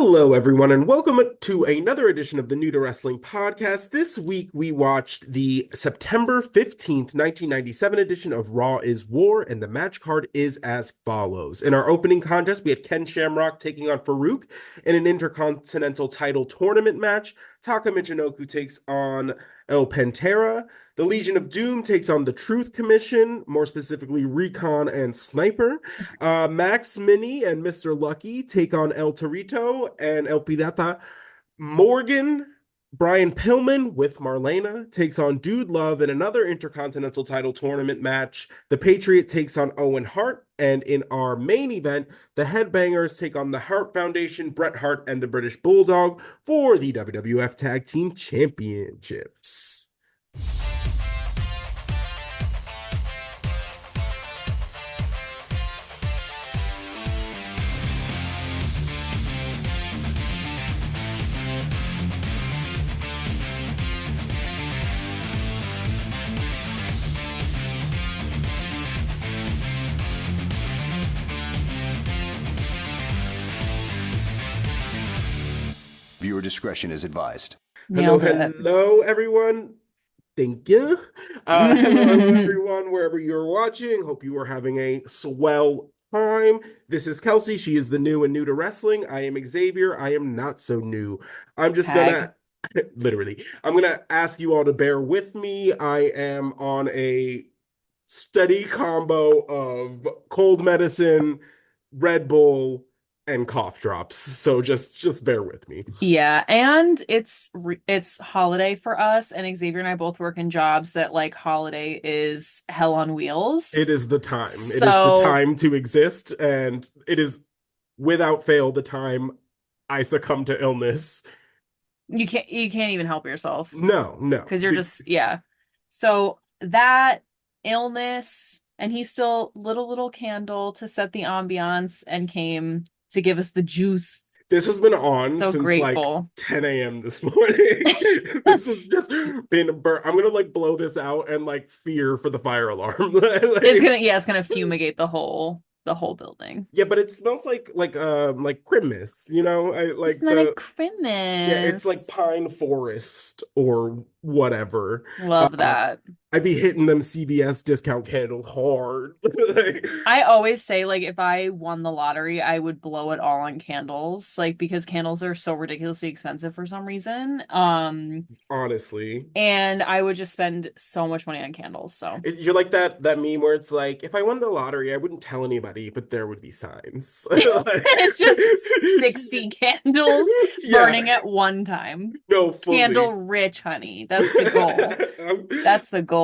Hello, everyone, and welcome to another edition of the New to Wrestling podcast. This week, we watched the September 15th, 1997 edition of Raw is War, and the match card is as follows. In our opening contest, we had Ken Shamrock taking on Farooq in an Intercontinental Title Tournament match. Taka Michinoku takes on Pantera. The Legion of Doom takes on the Truth Commission, more specifically Recon and Sniper. Max Mini and Mr. Lucky take on El Torito and El Pirata. Morgan, Brian Pillman with Marlena takes on Dude Love in another Intercontinental Title Tournament match. The Patriot takes on Owen Hart. And in our main event, the Headbangers take on the Hart Foundation, Bret Hart, and the British Bulldog for the WWF Tag Team Championships. Viewer discretion is advised. Hello, everyone. Thank you. Hello, everyone, wherever you're watching. Hope you are having a swell time. This is Kelsey. She is the new and new to wrestling. I am Xavier. I am not so new. I'm just gonna, literally, I'm gonna ask you all to bear with me. I am on a steady combo of cold medicine, Red Bull, and cough drops, so just bear with me. Yeah, and it's holiday for us, and Xavier and I both work in jobs that like holiday is hell on wheels. It is the time. It is the time to exist, and it is without fail the time I succumb to illness. You can't even help yourself. No, because you're just So that illness, and he's still little candle to set the ambiance and came to give us the juice. This has been on so since grateful. Like 10 a.m. this morning. This has just been I'm gonna like blow this out and like fear for the fire alarm. It's gonna fumigate the whole building. Yeah, but it smells like Christmas, you know? Christmas. Yeah, it's like pine forest or whatever. Love that. I'd be hitting them CVS discount candles hard. I always say, like, if I won the lottery, I would blow it all on candles, like, because candles are so ridiculously expensive for some reason. Honestly. And I would just spend so much money on candles. So you're like that meme where it's like, if I won the lottery, I wouldn't tell anybody, but there would be signs. It's just 60 candles burning at one time. No, fully. Candle rich, honey. That's the goal. That's the goal.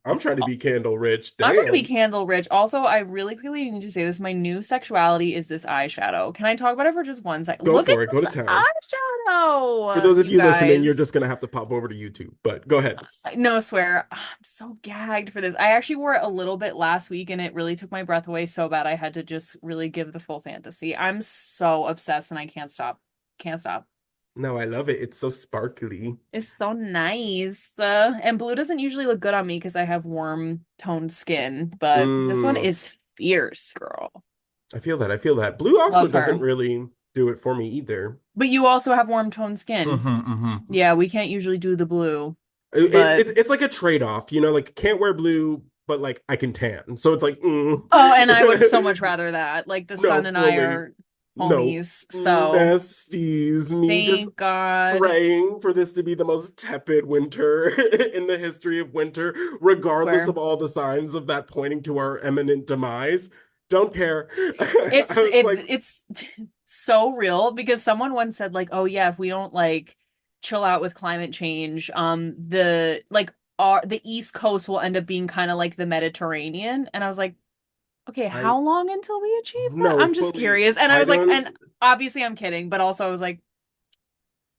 I'm trying to be candle rich. Damn. I'm trying to be candle rich. Also, I really quickly need to say this. My new sexuality is this eyeshadow. Can I talk about it for just 1 second? Look at this eyeshadow. For those of you listening, you're just going to have to pop over to YouTube, but go ahead. No, swear. I'm so gagged for this. I actually wore it a little bit last week and it really took my breath away so bad I had to just really give the full fantasy. I'm so obsessed and I can't stop. Can't stop. No, I love it. It's so sparkly. It's so nice. And blue doesn't usually look good on me because I have warm toned skin, but this one is fierce, girl. I feel that. Blue also doesn't really do it for me either. But you also have warm toned skin. Yeah, we can't usually do the blue. It's like a trade-off, you know, like can't wear blue, but like I can tan. So it's like, Oh, and I would so much rather that. Like the sun and I are homies, so besties. Me just praying for this to be the most tepid winter in the history of winter, regardless of all the signs of that pointing to our imminent demise. Don't care. It's so real because someone once said like, oh yeah, if we don't like chill out with climate change, the East Coast will end up being kind of like the Mediterranean, and I was like, okay, how long until we achieve that? No, I'm just curious. And I was like, and obviously I'm kidding, but also I was like,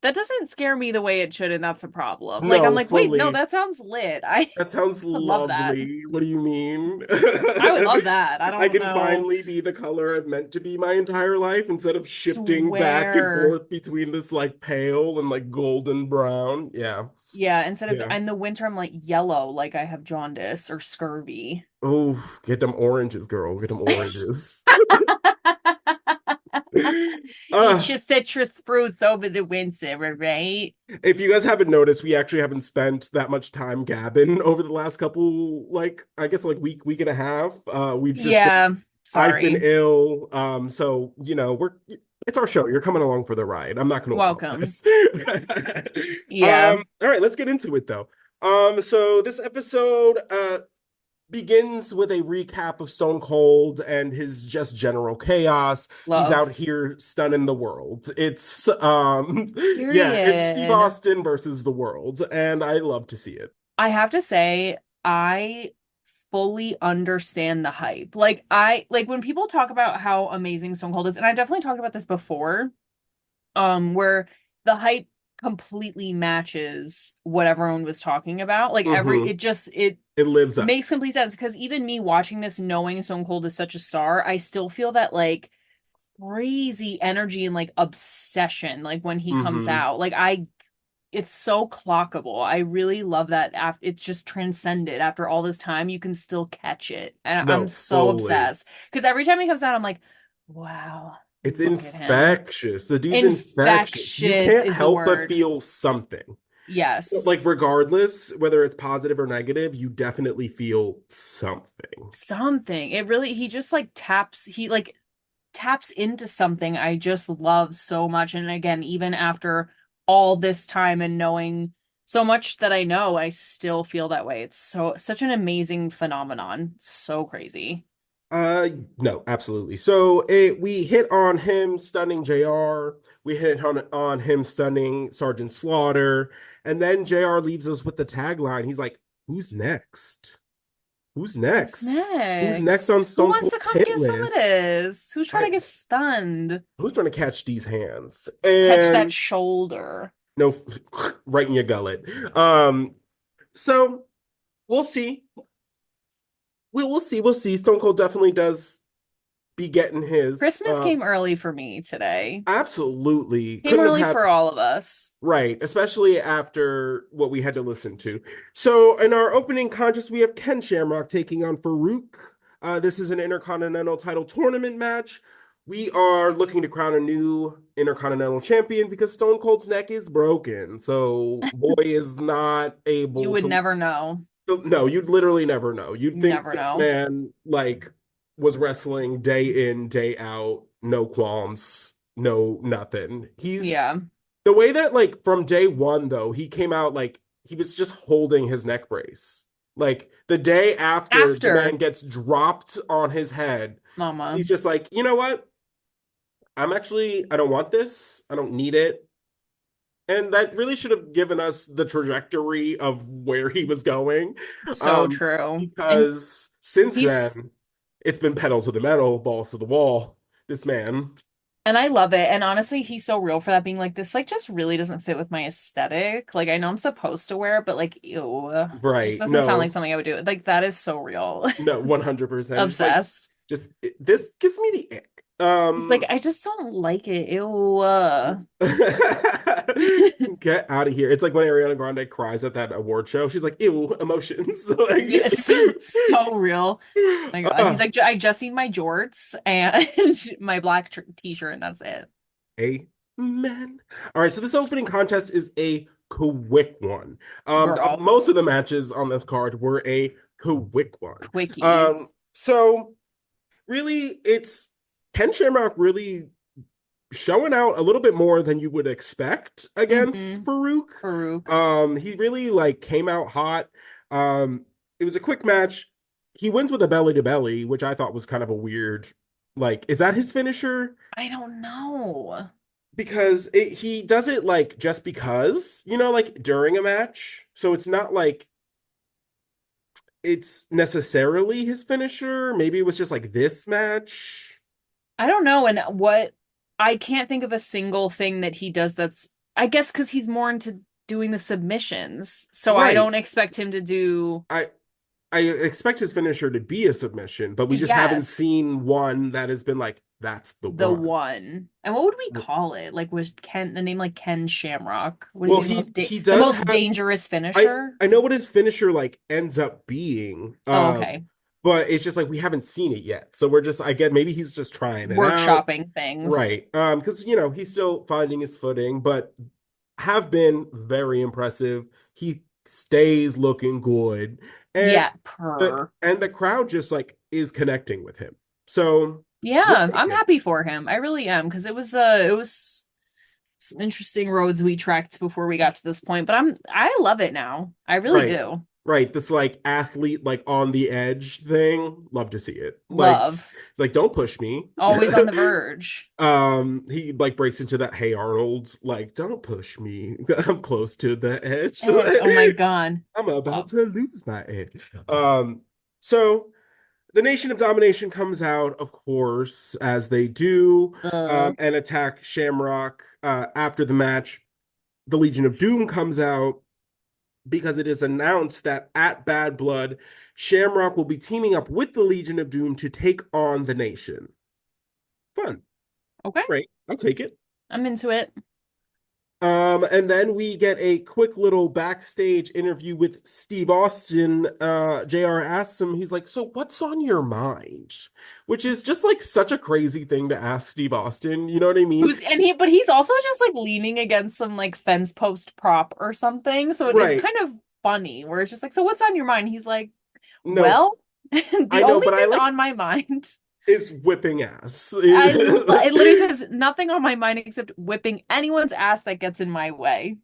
that doesn't scare me the way it should, and that's a problem. No, I'm like, wait, no, that sounds lit. That sounds lovely. That. What do you mean? I would love that. I can finally be the color I've meant to be my entire life instead of shifting back and forth between this like pale and like golden brown. Yeah. Yeah, instead of in the winter I'm like yellow, like I have jaundice or scurvy. Oh, get them oranges, girl. Get them oranges. Eat your citrus fruits over the winter, right? If you guys haven't noticed, we actually haven't spent that much time gabbing over the last couple, like, I guess, like week and a half. We've just been, Yeah, I've been sorry. ill. So, it's our show. You're coming along for the ride. I'm not going to Welcome. apologize. Yeah. All right, let's get into it though. So this episode, begins with a recap of Stone Cold and his just general chaos. He's Love. out here stunning the world. It's yeah, it's Steve Period. Austin versus the world, and I love to see it. I have to say, I fully understand the hype. Like when people talk about how amazing Stone Cold is, and I've definitely talked about this before, where the hype completely matches what everyone was talking about. Like Mhm. It lives up. makes complete sense because even me watching this, knowing Stone Cold is such a star, I still feel that like crazy energy and like obsession like when he comes Mhm. out. It's so clockable. I really love that. After it's just transcended after all this time, you can still catch it, and I'm No, so fully. obsessed because every time he comes out, I'm like, wow, It's look at him. infectious. The dude's infectious. You Infectious can't is the help but word. feel something. Yes. Like regardless whether it's positive or negative, you definitely feel something. Something. It really, he just like taps into something I just love so much. And again, even after all this time and knowing so much that I know, I still feel that way. It's such an amazing phenomenon. So crazy. Uh, no, absolutely. We hit on him stunning JR. We hit on him stunning Sergeant Slaughter, and then JR leaves us with the tagline. He's like, "Who's next? Who's Who's next? Who's next on next? Who Stone wants to Cold's come hit get some of list? this? Who's trying to Right? get stunned? Who's trying to catch these hands?" Catch that And shoulder. no, right in your gullet. So we'll see. We'll see. We'll see. Stone Cold definitely does be getting his. Christmas came early for me today. Absolutely Came couldn't have early had. for all of us. Right, especially after what we had to listen to. So, in our opening contest, we have Ken Shamrock taking on Farooq. This is an Intercontinental Title Tournament match. We are looking to crown a new Intercontinental Champion because Stone Cold's neck is broken. So, boy is not You able would to. never know. No, you'd literally never know. You'd think Never this know. man, like, was wrestling day in, day out, no qualms, no nothing. He's Yeah. the way that like from day one though he came out like he was just holding his neck brace like the day after the man After, gets dropped on his head Mama. he's just like you know what I don't want this, I don't need it, and that really should have given us the trajectory of where he was going, So um true. And because since he's then it's been pedal to the metal, balls to the wall, this man. and I love it. And honestly, he's so real for that being like this, like just really doesn't fit with my aesthetic. Like I know I'm supposed to wear it, but like ew. Just Right, doesn't sound like something I would do. Like that is so real. no 100%, just like Obsessed. this gives me the ick. He's like, I just don't like it. Ew. Get out of here. It's like when Ariana Grande cries at that award show. She's like, ew, emotions. Like, Yes, so real. My God. He's uh, like, I just need my jorts and my black t-shirt, and that's it. amen. All right, so this opening contest is a quick one. Girl. Most of the matches on this card were a quick one. Quickies. So really, it's Ken Shamrock really showing out a little bit more than you would expect against Mm-hmm. Farooq. Farooq. He really like came out hot. It was a quick match. He wins with a belly to belly, which I thought was kind of a weird. Like, is that his finisher? I don't know. Because he does it like just because, like during a match. So it's not like it's necessarily his finisher. Maybe it was just like this match. I don't know. And what I can't think of a single thing that he does that's, I guess, because he's more into doing the submissions. So I Right. don't expect him to do. I expect his finisher to be a submission, but we just haven't Yes, seen one that has been like, that's the the one. one. And what would we call it? Like, was Ken the name like Ken Shamrock? What is Well, he he the does most have dangerous I finisher? I know what his finisher like ends up being. Oh, okay. but it's just like we haven't seen it yet. So we're just, I get maybe he's just trying it out. Workshopping things. Right. Because he's still finding his footing, but have been very impressive. He stays looking good. And Yeah, per. the crowd just like is connecting with him. So we'll Yeah, take I'm it. happy for him. I really am because it was some interesting roads we trekked before we got to this point, but I love it now. I really Right. do. Right. This like athlete like on the edge thing. Love to see it. Love. Like don't push me. Always on the verge. He like breaks into that Hey Arnold, like, don't push me. I'm close to the edge. Edge. Oh my God. I'm about Love. to lose my edge. So the Nation of Domination comes out, of course, as they do, Uh, and attack Shamrock. After the match, the Legion of Doom comes out because it is announced that at Bad Blood, Shamrock will be teaming up with the Legion of Doom to take on the Nation. Fun. okay. Great. I'll take it. I'm into it. And then we get a quick little backstage interview with Steve Austin. JR asks him, he's like, so what's on your mind? Which is just like such a crazy thing to ask Steve Austin. You know what I mean? But he's also just like leaning against some like fence post prop or something. So it is Right. kind of funny where it's just like, so what's on your mind? He's like, No, well, I the know, only but I thing like on my mind. is whipping ass. It literally says nothing on my mind except whipping anyone's ass that gets in my way.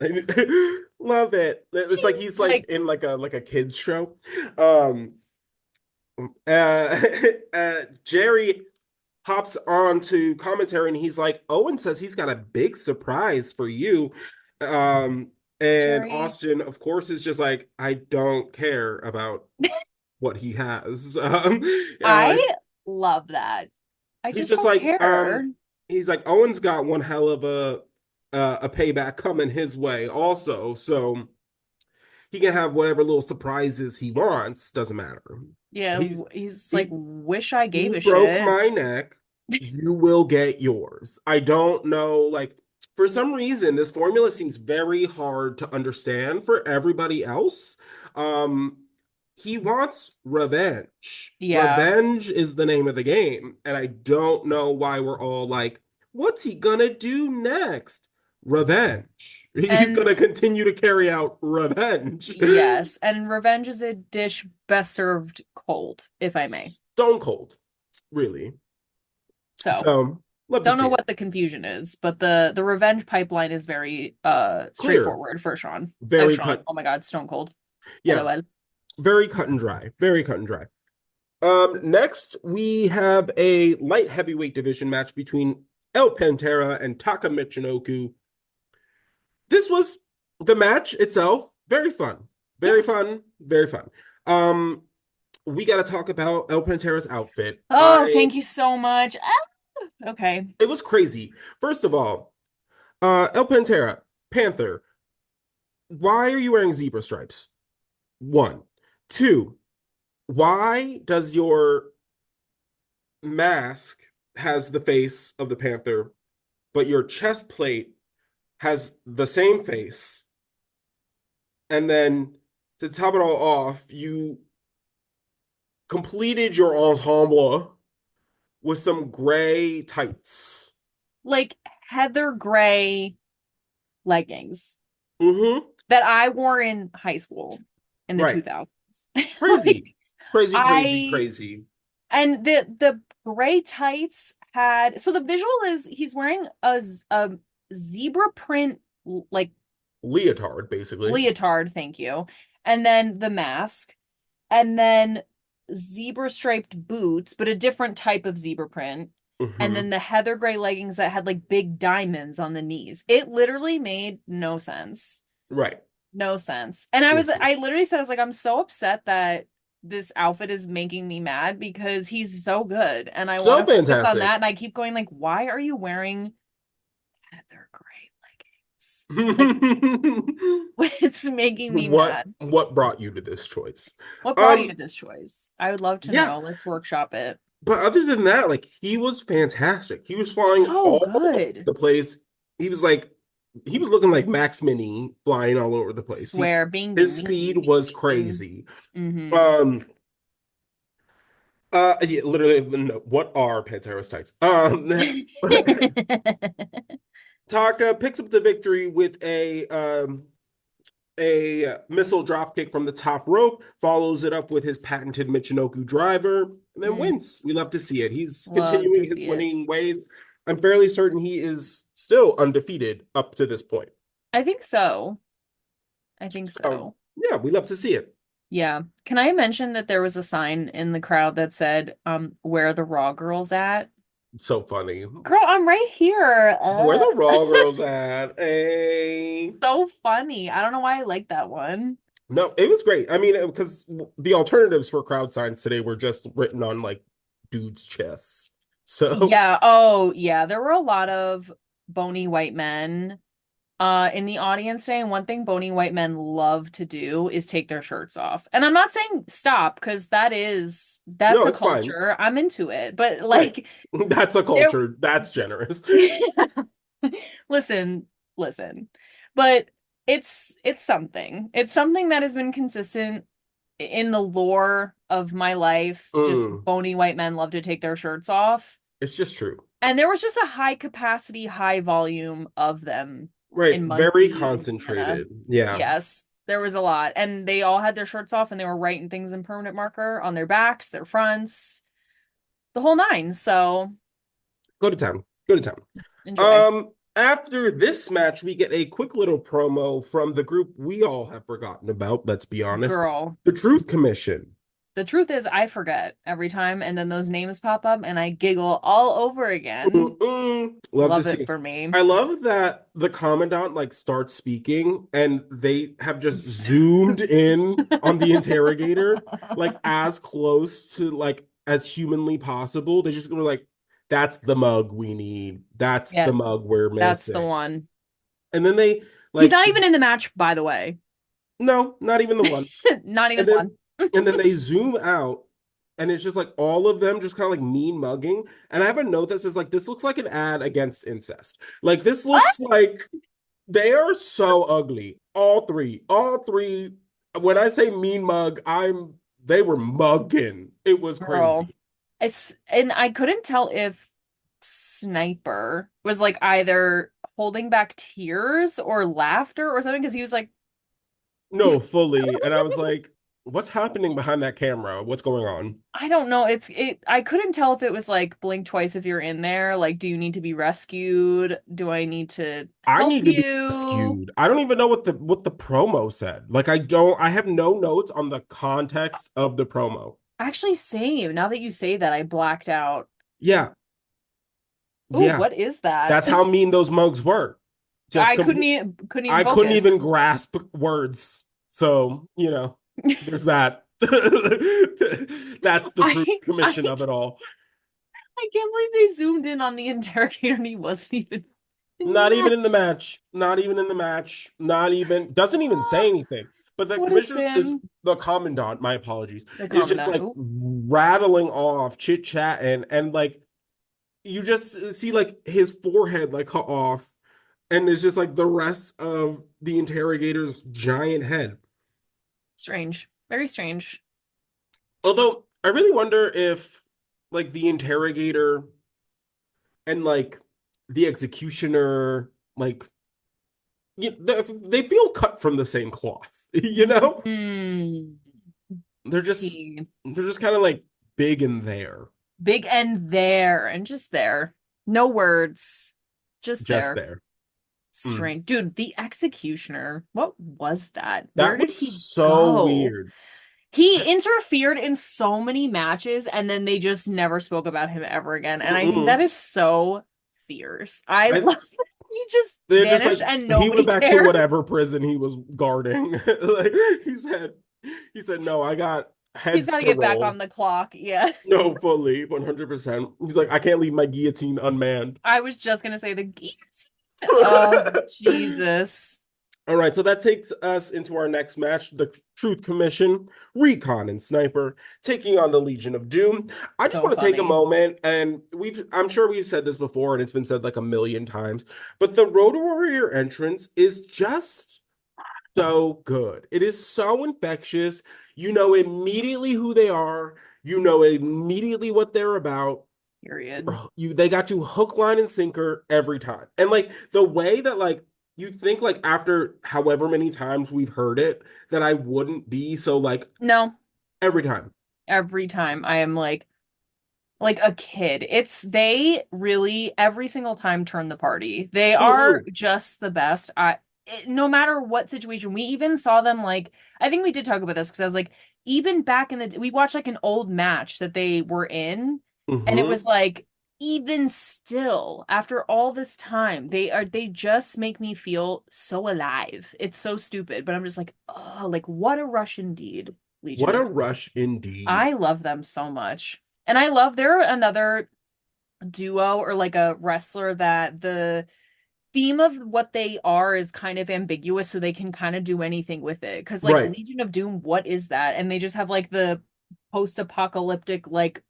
Love it. It's like he's like Like, in like a kids show. Um uh, Jerry hops on to commentary and he's like, Owen says he's got a big surprise for you. Um and Jerry, Austin, of course, is just like, I don't care about what he has. I love that. I He's just just don't like, care. he's like, Owen's got one hell of a payback coming his way also, so he can have whatever little surprises he wants. Doesn't matter. Yeah, He's he's like, he wish I gave he a broke shit. my neck. You will get yours. I don't know, like for some reason, this formula seems very hard to understand for everybody else. Um, he wants revenge. Yeah. Revenge is the name of the game. And I don't know why we're all like, what's he gonna do next? Revenge. He's And gonna continue to carry out revenge. yes, and revenge is a dish best served cold, if I may. Stone cold, really. So, So, love to don't see know it. what the confusion is, but the revenge pipeline is very Clear, straightforward for Shawn. very Shawn. cut. Oh my God, Stone Cold. Yeah, LOL. very cut and dry. Very cut and dry. Next we have a light heavyweight division match between El Pantera and Taka Michinoku. This was the match itself. Very fun. Very Yes. fun. Very fun. Um, we got to talk about El Pantera's outfit. Oh, thank you so much. Okay. It was crazy. First of all, El Pantera, Panther, why are you wearing zebra stripes? One. Two, why does your mask has the face of the Panther, but your chest plate has the same face? And then to top it all off, you completed your ensemble with some gray tights. Like heather gray leggings Mm-hmm. that I wore in high school in the Right. 2000s. Like, Crazy. Crazy, crazy, I crazy. and the gray tights had so the visual is he's wearing a zebra print like Leotard, basically. leotard, thank you. And then the mask and then zebra striped boots, but a different type of zebra print. And Mm-hmm. then the heather gray leggings that had like big diamonds on the knees. It literally made no sense. Right. No sense. And I literally said, I was like, I'm so upset that this outfit is making me mad because he's so good. And I So want to focus on fantastic. that. And I keep going, like, why are you wearing heather gray leggings? Like, it's making me mad. What brought you to this choice? What brought you to this choice? I would love to Yeah, know. Let's workshop it. but other than that, like he was fantastic. He was flying So all over good. the place. He was like he was looking like Max Mini flying all over the place. Swear, bing, bing, His bing, bing, speed bing, was bing, bing. crazy. Mm-hmm. Um Yeah, literally, no, what are Pantera's tights? Taka picks up the victory with a missile dropkick from the top rope, follows it up with his patented Michinoku driver, and then wins. We love to see it. He's Love to continuing his see it. winning ways. I'm fairly certain he is still undefeated up to this point. I think so. I think So, so. yeah, we love to see it. Yeah. Can I mention that there was a sign in the crowd that said, where are the Raw girls at? So funny. Girl, I'm right here. Where the Raw girls at? Hey. So funny. I don't know why I like that one. No, it was great. I mean, because the alternatives for crowd signs today were just written on like dudes' chests. So Yeah. Oh, yeah. There were a lot of bony white men in the audience today, and one thing bony white men love to do is take their shirts off. And I'm not saying stop, because that's no, a it's fine. culture. I'm into it. But Right. like That's a culture. That's generous. listen, listen. But it's something. It's something that has been consistent in the lore of my life. Just bony white men love to take their shirts off. It's just true. And there was just a high capacity, high volume of them Right. in Very Muncie, concentrated. Indiana. Yeah. Yes, there was a lot. And they all had their shirts off and they were writing things in permanent marker on their backs, their fronts, the whole nine. So Go to town. Go to town. enjoy. After this match, we get a quick little promo from the group we all have forgotten about, let's be honest. Girl. The Truth Commission. The truth is, I forget every time, and then those names pop up, and I giggle all over again. Love it see. for me. I love that the commandant like starts speaking, and they have just zoomed in on the interrogator, like as close to like as humanly possible. They just go like, "That's the mug we need. That's the mug we're missing. That's the one." And then they like he's not even in the match, by the way. No, not even the one. Not even one. And then they zoom out, and it's just like all of them just kind of like mean mugging. And I have a note that says like, this looks like an ad against incest. Like this looks like they are so ugly. All three. When I say mean mug, they were mugging. It was crazy. And I couldn't tell if Sniper was like either holding back tears or laughter or something, because he was like, no, fully. And I was like, what's happening behind that camera? What's going on? I don't know. I couldn't tell if it was like blink twice if you're in there. Like, do you need to be rescued? Do I need to help to be rescued. I don't even know what the promo said. Like I have no notes on the context of the promo. Actually, same. Now that you say that, I blacked out. Yeah. Ooh, yeah. What is that? That's how mean those mugs were. I couldn't even grasp words. So, there's that. That's the Truth Commission of it all. I can't believe they zoomed in on the interrogator and he wasn't even even in the match. Not even in the match. Doesn't even say anything. But the commissioner is the commandant, my apologies, is just like rattling off, chit-chatting, and like you just see like his forehead like cut off, and it's just like the rest of the interrogator's giant head. Strange. Very strange. Although I really wonder if like the interrogator and like the executioner, like they feel cut from the same cloth, They're just kind of like big and there. And just there. No words. Just there. Strange. Dude, the executioner, what was that? Where did he go? Weird. He interfered in so many matches, and then they just never spoke about him ever again. And I think that is so fierce. I love that he just vanished, just like, and nobody he went back cared. to whatever prison he was guarding. Like he said, no, I got heads. He's got to get back on the clock. Yes. No, fully, 100%. He's like, I can't leave my guillotine unmanned. I was just gonna say the guillotine. Oh, Jesus. All right, so that takes us into our next match, the Truth Commission, Recon and Sniper, taking on the Legion of Doom. I just want to take a moment, and I'm sure we've said this before, and it's been said like a million times, but the Road Warrior entrance is just so good. It is so infectious. You know immediately who they are. You know immediately what they're about. Period. They got you hook, line, and sinker every time. And like the way that like you think like after however many times we've heard it that I wouldn't be so like No, every time. every time I am like a kid. They really every single time turn the party. They are Mm-hmm. just the best. No matter what situation, we even saw them like I think we did talk about this because I was like even back in we watched like an old match that they were in and it was Mm-hmm. like even still after all this time they just make me feel so alive. It's so stupid, but I'm just like, oh, like what a rush indeed, Legion What a of Doom. rush indeed. I love them so much. And I love they're another duo or like a wrestler that the theme of what they are is kind of ambiguous, so they can kind of do anything with it. Because like Right. Legion of Doom, what is that? And they just have like the post-apocalyptic like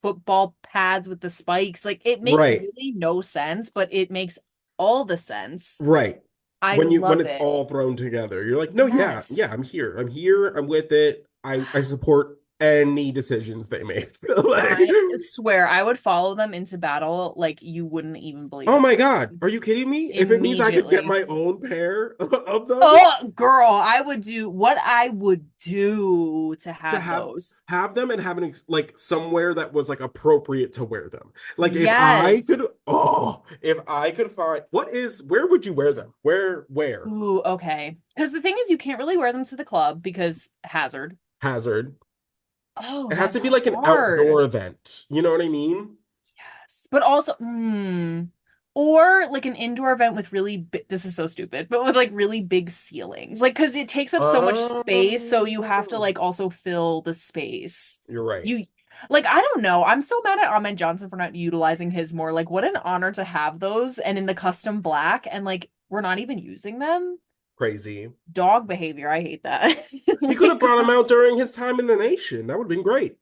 football pads with the spikes. Like it makes Right. really no sense, but it makes all the sense. Right. I When love it's it. all thrown together, you're like, no, yeah, yeah, Yes. I'm here. I'm here. I'm with it. I support any decisions they make. Like, I swear I would follow them into battle like you wouldn't even believe oh it's my God, happening. are you kidding me? If it means I could get Immediately. my own pair of them Oh, girl, I would do what I would do to to have those. have them and have like somewhere that was like appropriate to wear them. Like Yes. if I could find where would you wear them? Where? Ooh, okay. Because the thing is, you can't really wear them to the club because hazard. Hazard. Oh, It has that's to be like an hard. outdoor event. You know what I mean? Yes. But also, or like an indoor event with this is so stupid, but with like really big ceilings. Like, because it takes up so much space, so you have to Oh, like also fill the space. you're right. You, like, I don't know. I'm so mad at Ahmed Johnson for not utilizing his more. Like, what an honor to have those and in the custom black, and like, we're not even using them. Crazy. Dog behavior. I hate that. He could have Like, brought him out during his time in the nation. That would have been great.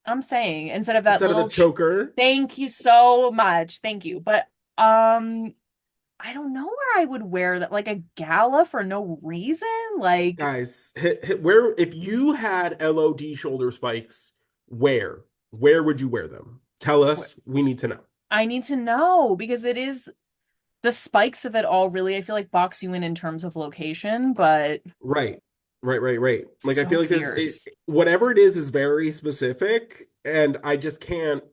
I'm saying instead of that Instead of the little choker. thank you so much. Thank you. But I don't know where I would wear that like a gala for no reason. Like Guys, where if you had LOD shoulder spikes, where would you wear them? Tell swear us. We need to know. I need to know because it is the spikes of it all really I feel like box you in terms of location, but Right. Right. Like I so feel like fierce. whatever it is very specific and I just can't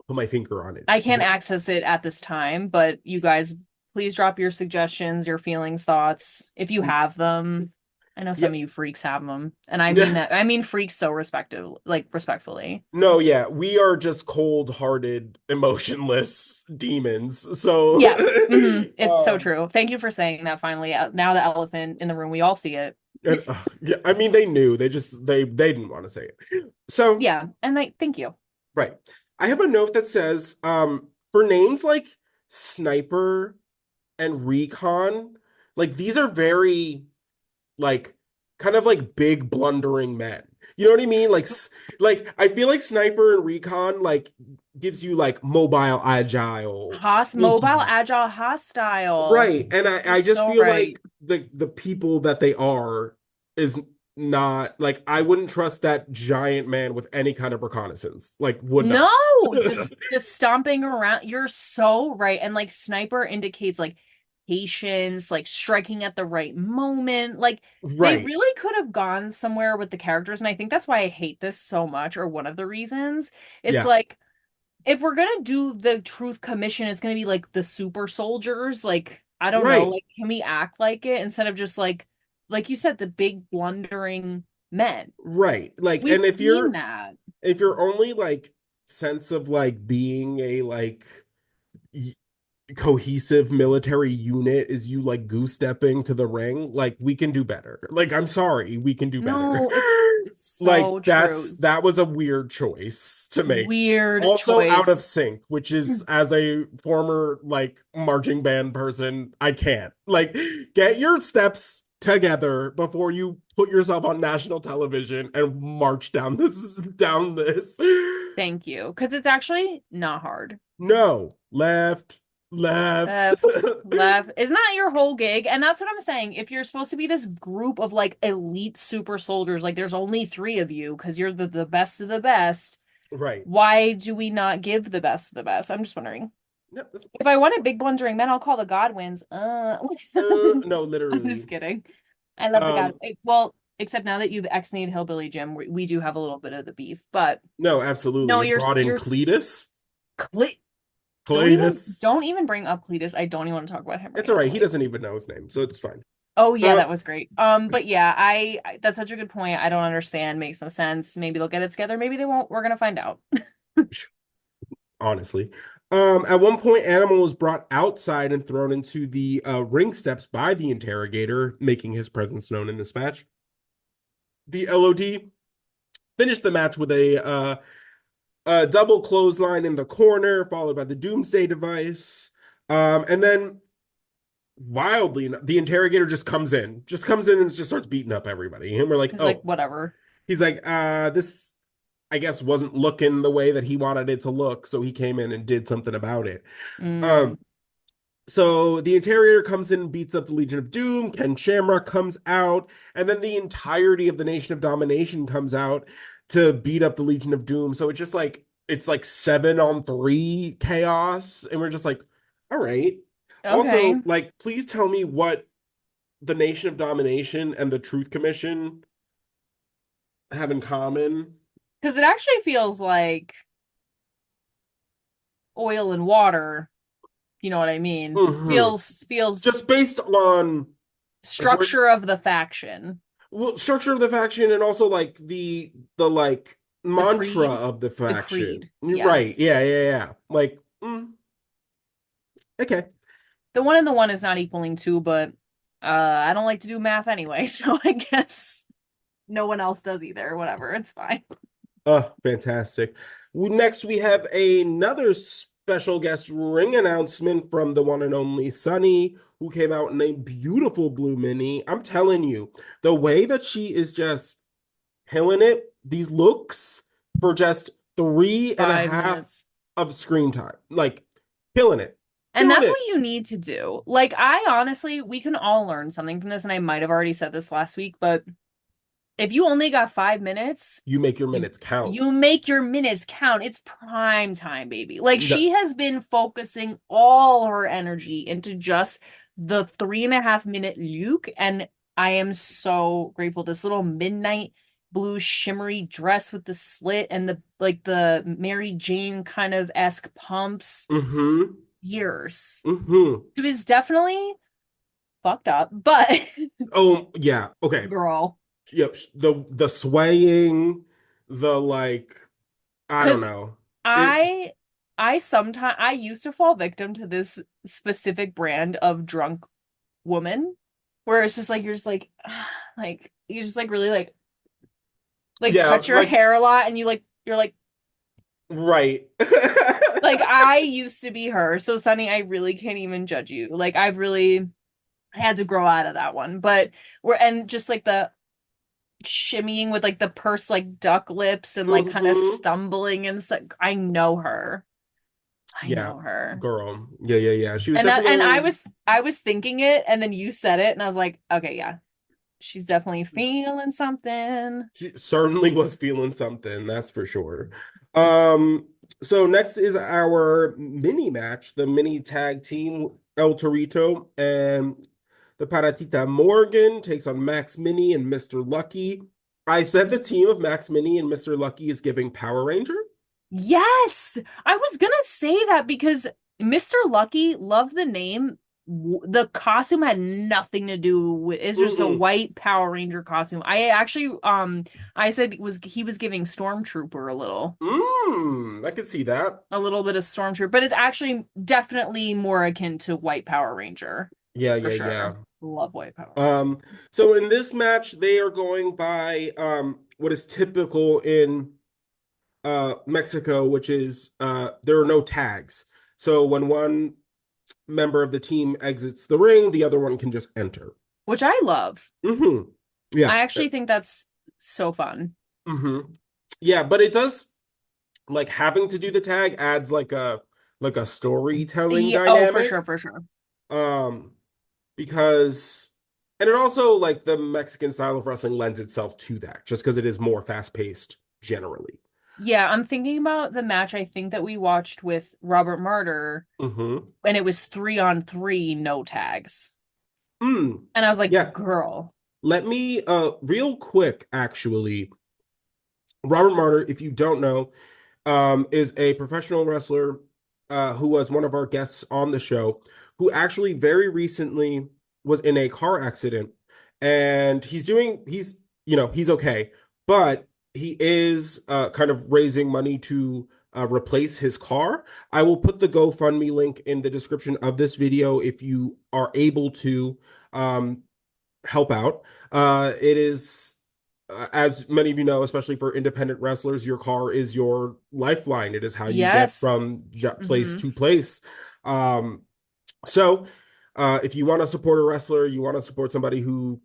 put my finger on it. I can't access it at this time, but you guys please drop your suggestions, your feelings, thoughts if you have them. I know Yeah. some of you freaks have them, and I mean that. I mean freaks so respectfully. No, yeah, we are just cold-hearted, emotionless demons. So, Yes, it's so um, true. Thank you for saying that. Finally, now the elephant in the room, we all see it. yeah, I mean, they knew. They didn't want to say it. So, Yeah, and thank you. right. I have a note that says, for names like Sniper and Recon, like these are very like kind of like big blundering men. You know what I mean? Like I feel like Sniper and Recon like gives you like mobile, agile, Mobile, sneaky. agile, hostile. Right. And You're I just so feel right. like the people that they are is not like I wouldn't trust that giant man with any kind of reconnaissance. Like would No, not. just stomping around. You're so right. And like sniper indicates like patience, like striking at the right moment. Like they Right. really could have gone somewhere with the characters. And I think that's why I hate this so much, or one of the reasons. It's Yeah. like if we're gonna do the Truth Commission, it's gonna be like the super soldiers. Like, I don't know, Right. like can we act like it instead of just like you said, the big blundering men. Right. Like We've and seen that. if you're only like sense of like being a like cohesive military unit is you like goose stepping to the ring, like we can do better. Like I'm sorry, we can do better. No, it's Like so true. that was a weird choice to make. Weird Also out of choice. sync, which is as a former like marching band person, I can't. Like get your steps together before you put yourself on national television and march down this. Thank you. Because it's actually not hard. No, left. Left. Isn't that your whole gig? And that's what I'm saying. If you're supposed to be this group of like elite super soldiers, like there's only three of you because you're the best of the best. Right. Why do we not give the best of the best? I'm just wondering. No, If I wanted big blundering men, I'll call the Godwins. no, I'm literally. just kidding. I love the God. Um, Well, except now that you've ex-nated Hillbilly Jim, we do have a little bit of the beef. But no, absolutely. no, It brought in you're Cletus. Cle Cletus. don't even bring up Cletus. I don't even want to talk about him right It's all now. right. He doesn't even know his name, so it's fine. Oh yeah, Uh, that was great. But yeah, that's such a good point. I don't understand. Makes no sense. Maybe they'll get it together. Maybe they won't. We're gonna find out. honestly. At one point, Animal was brought outside and thrown into the ring steps by the interrogator, making his presence known in this match. The LOD finished the match with a double clothesline in the corner, followed by the Doomsday device. And then wildly, the interrogator just comes in, and just starts beating up everybody. And we're like, He's like, oh, whatever. he's like, this, I guess, wasn't looking the way that he wanted it to look. So he came in and did something about it. Mm. Um, so the interrogator comes in and beats up the Legion of Doom. Ken Shamrock comes out, and then the entirety of the Nation of Domination comes out to beat up the Legion of Doom. So it's like 7-on-3 chaos, and we're just like, all right. Okay. Also, like, please tell me what the Nation of Domination and the Truth Commission have in common. Because it actually feels like oil and water. You know what I mean? Mhm. Feels Just based on like structure of the faction, structure of the faction, and also like the like the mantra creed, of the the faction. creed. Right. Yes. Yeah. Like, okay. The one and the one is not equaling two, but I don't like to do math anyway, so I guess no one else does either. Whatever, it's fine. Fantastic. Next, we have another special guest ring announcement from the one and only Sunny, who came out in a beautiful blue mini. I'm telling you, the way that she is just killing it, these looks for just three and a 5 minutes. half of screen time, like killing it. And Killing that's it. what you need to do. Like, I honestly, we can all learn something from this, and I might have already said this last week, but if you only got 5 minutes, You make your you minutes count. you make your minutes count. It's prime time, baby. Like, No, she has been focusing all her energy into just the 3.5 minute Luke, and I am so grateful. This little midnight blue shimmery dress with the slit and the Mary Jane kind of esque pumps. mm-hmm. Years. Mm-hmm. She was definitely fucked up, but Oh, yeah. Okay. girl. Yep. The swaying, the like, I don't Because know. It I used to fall victim to this specific brand of drunk woman where it's just like you're just like you just like really like yeah, touch your like hair a lot and you're like right. like I used to be her. So Sunny, I really can't even judge you. Like I've really had to grow out of that one. But we're and just like the shimmying with like the pursed like duck lips and like kind of Mm-hmm. stumbling and stuff. I know her. I Yeah, know her. girl. Yeah. She was And definitely I was thinking it and then you said it and I was like, okay, yeah. She's definitely feeling something. she certainly was feeling something, that's for sure. Um, so next is our mini match, the mini tag team El Torito and the Piratita. Morgan takes on Max Mini and Mr. Lucky. I said the team of Max Mini and Mr. Lucky is giving Power Ranger. Yes, I was gonna say that because Mr. Lucky, love the name. The costume had nothing to do with it's just a Mm-mm. white Power Ranger costume. I actually I said he was giving Stormtrooper I could see that. a little bit of Stormtrooper, but it's actually definitely more akin to white Power Ranger for Yeah. sure. Love white Power Ranger. Um, so in this match, they are going by what is typical in Mexico, which is there are no tags. So when one member of the team exits the ring, the other one can just enter. Which I love. Mm-hmm. Yeah. I actually think that's so fun. Mm-hmm. Yeah, but it does like having to do the tag adds like a storytelling Yeah, oh, for dynamic. sure, for sure. Um, because and it also like the Mexican style of wrestling lends itself to that, just because it is more fast paced generally. Yeah, I'm thinking about the match I think that we watched with Robert Martyr, Mm-hmm. and it was 3-on-3, no tags. Mm. And I was like, Yeah. girl. Let me real quick actually. Robert Martyr, if you don't know, is a professional wrestler who was one of our guests on the show, who actually very recently was in a car accident, and he's okay, but he is kind of raising money to replace his car. I will put the GoFundMe link in the description of this video if you are able to um, help out. It is, as many of you know, especially for independent wrestlers, your car is your lifeline. It is how you get Yes. from place Hmm. to place. Um, so, if you want to support a wrestler, you want to support somebody who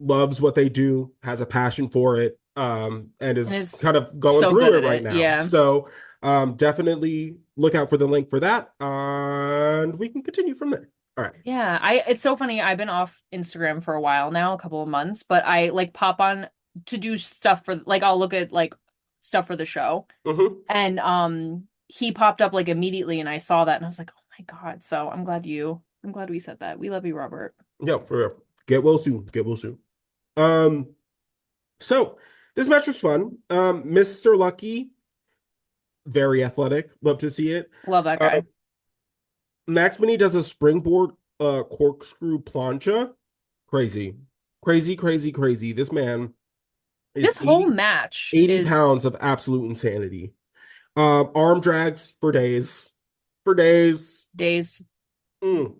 loves what they do, has a passion for it, and And is it's kind of going so through good it at right it. now. Yeah. So, definitely look out for the link for that, and we can continue from there. All right. Yeah. It's so funny. I've been off Instagram for a while now, a couple of months, but I like pop on to do stuff for like I'll look at like stuff for the show. Mm-hmm. And he popped up like immediately and I saw that and I was like, "Oh my God." So I'm glad we said that. We love you, Robert. Yeah, for real. Get well soon. Get well soon. Um, so this match was fun. Mr. Lucky, very athletic. Love to see it. Love that Uh, guy. Max Mini does a springboard corkscrew plancha. Crazy. Crazy, crazy, crazy. This man is This whole match 80 is pounds of absolute insanity. Arm drags for days. For days. days. Mm.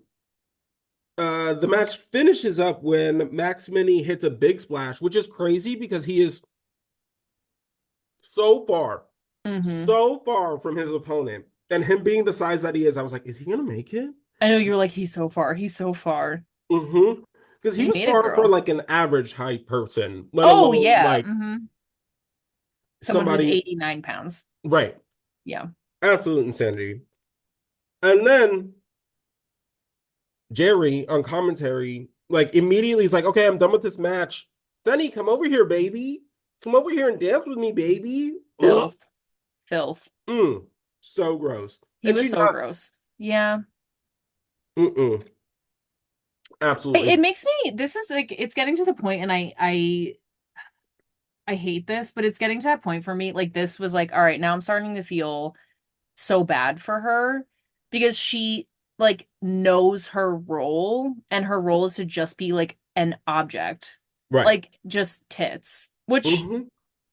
The match finishes up when Max Mini hits a big splash, which is crazy because he is so far, Hmm. so far from his opponent. And him being the size that he is, I was like, is he gonna make it? I know you're like, he's so far. He's so far. Mm-hmm. Because he And he was made it, far for girl. like an average height person, let Oh alone yeah. like Someone who's somebody, 89 pounds. right. Yeah. Absolute insanity. And then Jerry on commentary, like immediately is like, okay, I'm done with this match. Denny, come over here, baby. Come over here and dance with me, baby. Ugh. Filth. Filth. Mm. So gross. He And was she so does. gross. Yeah. Mm-mm. It Absolutely. makes me, this is like, it's getting to the point, and I hate this, but it's getting to that point for me. Like, this was like, all right, now I'm starting to feel so bad for her because she like knows her role, and her role is to just be like an object, Right. like just tits, which Mm-hmm.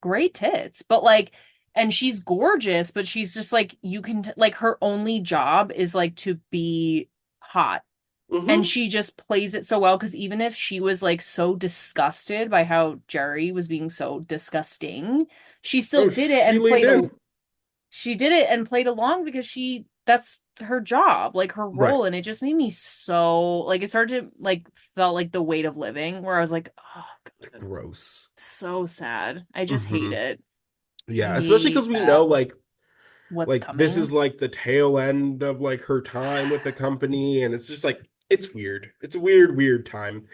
great tits, but like, and she's gorgeous, but she's just like, you can like, her only job is like to be hot. And Mm-hmm. she just plays it so well because even if she was like so disgusted by how Jerry was being so disgusting, she still Oh, did it she and leaned in. she did it and played along because she that's her job, like her Right. role. And it just made me so like, it started to like, felt like the weight of living where I was like, oh God, Gross. so sad. I just hate Mm-hmm. it. Yeah, especially Hate because we know that. What's this coming? is like the tail end of like her time with the company, and it's just like it's weird. It's a weird, weird time.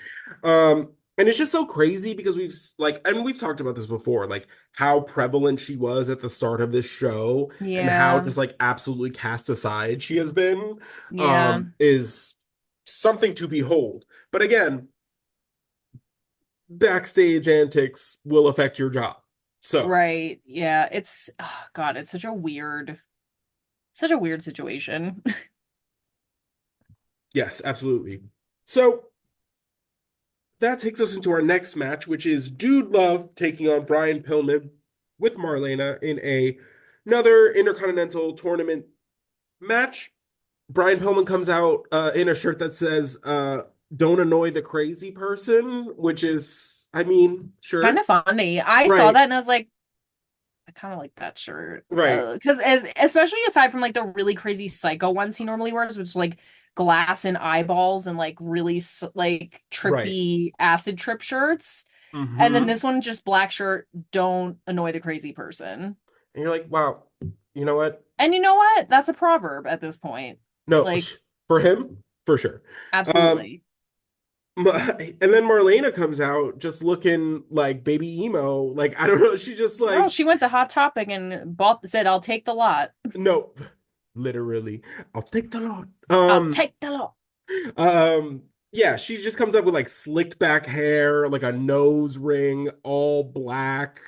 And it's just so crazy because we've talked about this before, like how prevalent she was at the start of this show and how Yeah. just like absolutely cast aside she has been, Yeah. is something to behold. But again, backstage antics will affect your job. So, Right. Yeah. It's, oh God, it's such a weird situation. yes, absolutely. So, that takes us into our next match, which is Dude Love taking on Brian Pillman with Marlena in another Intercontinental Tournament match. Brian Pillman comes out in a shirt that says, don't annoy the crazy person, which is, I mean, Kind sure. of funny. I saw Right, that and I was like, I kind of like that shirt. right, Because as especially aside from like the really crazy psycho ones he normally wears, which is like glass and eyeballs and like really like right. trippy acid trip shirts. And then Mm-hmm. this one just black shirt, don't annoy the crazy person. And you're like, wow, you know what? And you know what? That's a proverb at this point. No, Like, for him, for sure. Um, absolutely. And then Marlena comes out just looking like baby emo. Like, I don't know. She just Girl, like, she went to Hot Topic and said, I'll take the lot. no, literally, I'll take the lot. I'll take the lot. Um, yeah, she just comes up with like slicked back hair, like a nose ring, all black.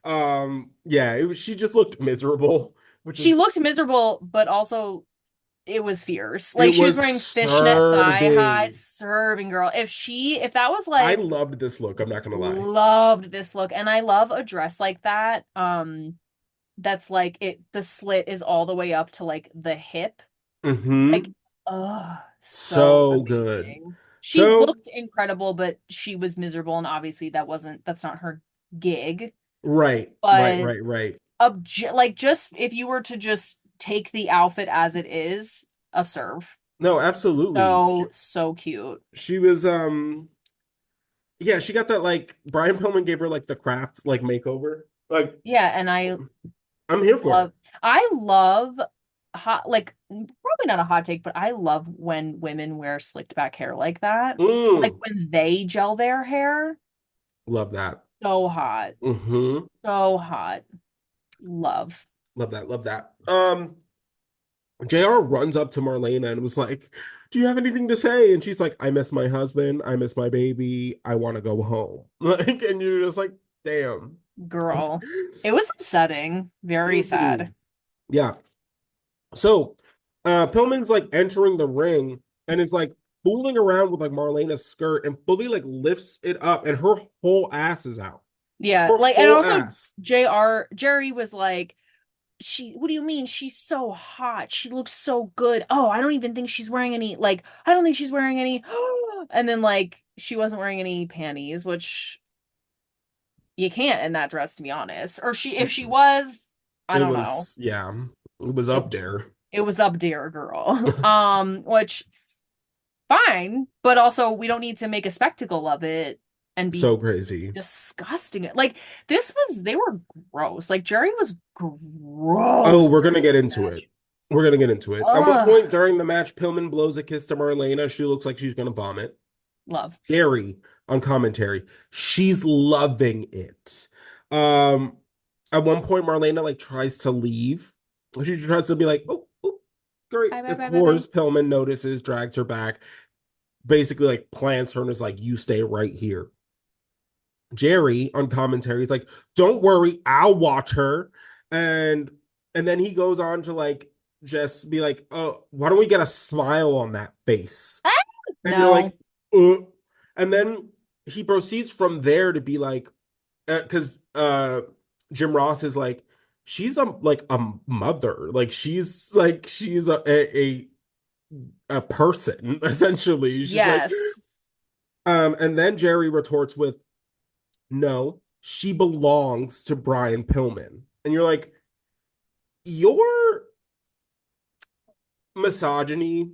Yeah, she just looked miserable, which She is looked miserable, but also it was fierce. it Like she was was wearing fishnet thigh highs, serving. serving girl. If that was I like loved this look, I'm not gonna lie. loved this look, and I love a dress like that. That's like the slit is all the way up to like the hip. Like, Mm-hmm. oh, so So good. amazing. She So, looked incredible, but she was miserable, and obviously that's not her gig. right, right, But right, right. like just if you were to just take the outfit as it is, a serve. No, absolutely. So cute. She was yeah, she got that like Brian Pillman gave her like the craft like makeover. Like Yeah, and I I'm here for it. love I love hot like probably not a hot take, but I love when women wear slicked back hair like that. Like Mm, when they gel their hair. love that. So hot. Mm-hmm. So hot. Love. Love that. Love that. JR runs up to Marlena and was like, "Do you have anything to say?" And she's like, "I miss my husband. I miss my baby. I want to go home." Like, and you're just like, "Damn." Girl. It was upsetting. Very Mhm. sad. Yeah. So, Pillman's like entering the ring and is like fooling around with like Marlena's skirt and fully like lifts it up, and her whole ass is out. Yeah. Her Like, and whole also ass. Jerry was like, what do you mean? She's so hot. She looks so good. Oh, I don't even think she's wearing any, like, I don't think she's wearing any. And then, like, she wasn't wearing any panties, which you can't in that dress, to be honest. Or if she was, I It don't know. was, yeah, it was It, up there. it was up there, girl. Which fine, but also we don't need to make a spectacle of it and be So crazy. disgusting. Like they were gross. Like Jerry was Oh, gross we're in gonna get this into it. match. We're gonna get into it. At one Ugh, point during the match, Pillman blows a kiss to Marlena. She looks like she's gonna vomit. love. Gary on commentary, she's loving it. Um, at one point, Marlena like tries to leave. She tries to be like, "Oh, oh, great." Bye bye Of bye bye bye. course, Pillman notices, drags her back, basically like plants her and is like, "You stay right here." Jerry on commentary is like, "Don't worry, I'll watch her." And then he goes on to like just be like, "Oh, why don't we get a smile on that face?" Ah! And you're No. like, uh. And then he proceeds from there to be like, because Jim Ross is like, she's a mother, like she's a person essentially. She's like, Yes. and then Jerry retorts with, "No, she belongs to Brian Pillman," and you're like, your misogyny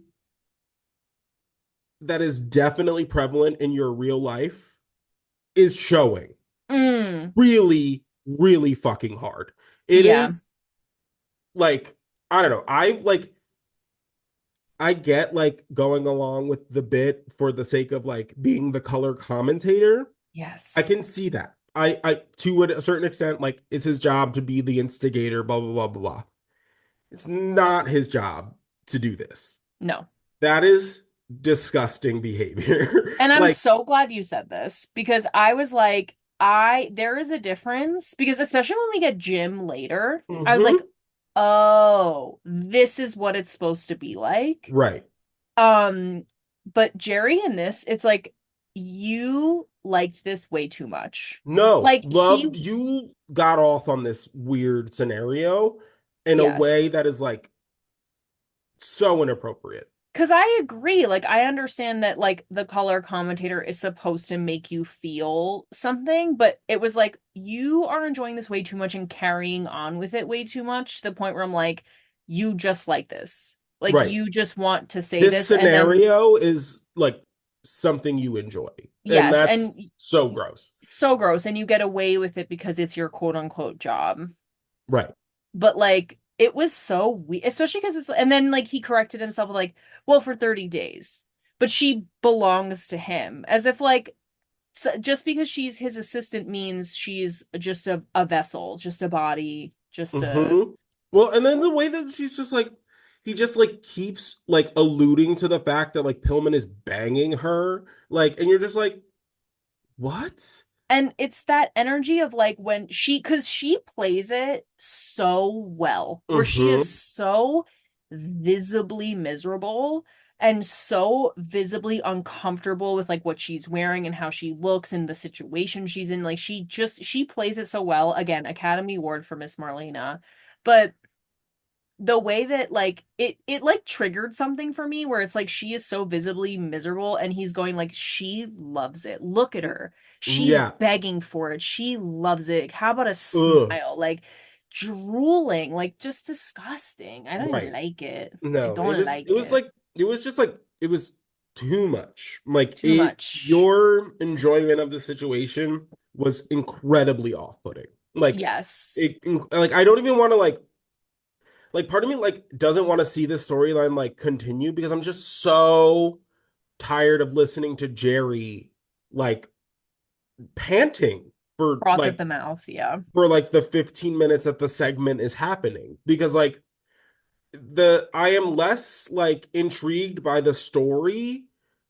that is definitely prevalent in your real life is showing Mm. really, really fucking hard. It Yeah. is like, I don't know. I get like going along with the bit for the sake of like being the color commentator. I Yes. can see that. I to a certain extent, like it's his job to be the instigator, blah blah blah blah blah. It's not his job to do this. No. That is disgusting behavior. And I'm Like, so glad you said this because I was like, there is a difference because especially when we get Jim later, I was like, mhm, oh, this is what it's supposed to be like. right. Um, but Jerry in this, it's like you liked this way too much. No, Like love, you got off on this weird scenario in a way yes. that is like so inappropriate. Because I agree. Like, I understand that, like, the color commentator is supposed to make you feel something, but it was like, you are enjoying this way too much and carrying on with it way too much to the point where I'm like, you just like this. Like, Right. you just want to say This this, and then, scenario is like something you enjoy. And yes, and that's so gross. so gross, and you get away with it because it's your quote unquote job. Right. But like it was so weird, especially because it's and then like he corrected himself like, well, for 30 days. but she belongs to him, as if like just because she's his assistant means she's just a vessel, just a body, just a Well, and then the way that she's just like, he just like keeps like alluding to the fact that like Pillman is banging her, like, and you're just like, what? and it's that energy of like when because she plays it so well, where she is so visibly miserable and so visibly uncomfortable with like what she's wearing and how she looks and the situation she's in. Like she plays it so well. Again, Academy Award for Miss Marlena. But the way that like it like triggered something for me, where it's like she is so visibly miserable and he's going like, she loves it, look at her, she's Yeah. begging for it, she loves it, how about a Ugh. smile, like drooling, like just disgusting. I don't even Right. like it. I No, don't it like was it. like it was just like it was too much. Like Too much. your enjoyment of the situation was incredibly off-putting. Like Yes. like I don't even want to like part of me like doesn't want to see this storyline like continue because I'm just so tired of listening to Jerry like panting Froth at the mouth, yeah. for like the 15 minutes that the segment is happening because like the I am less like intrigued by the story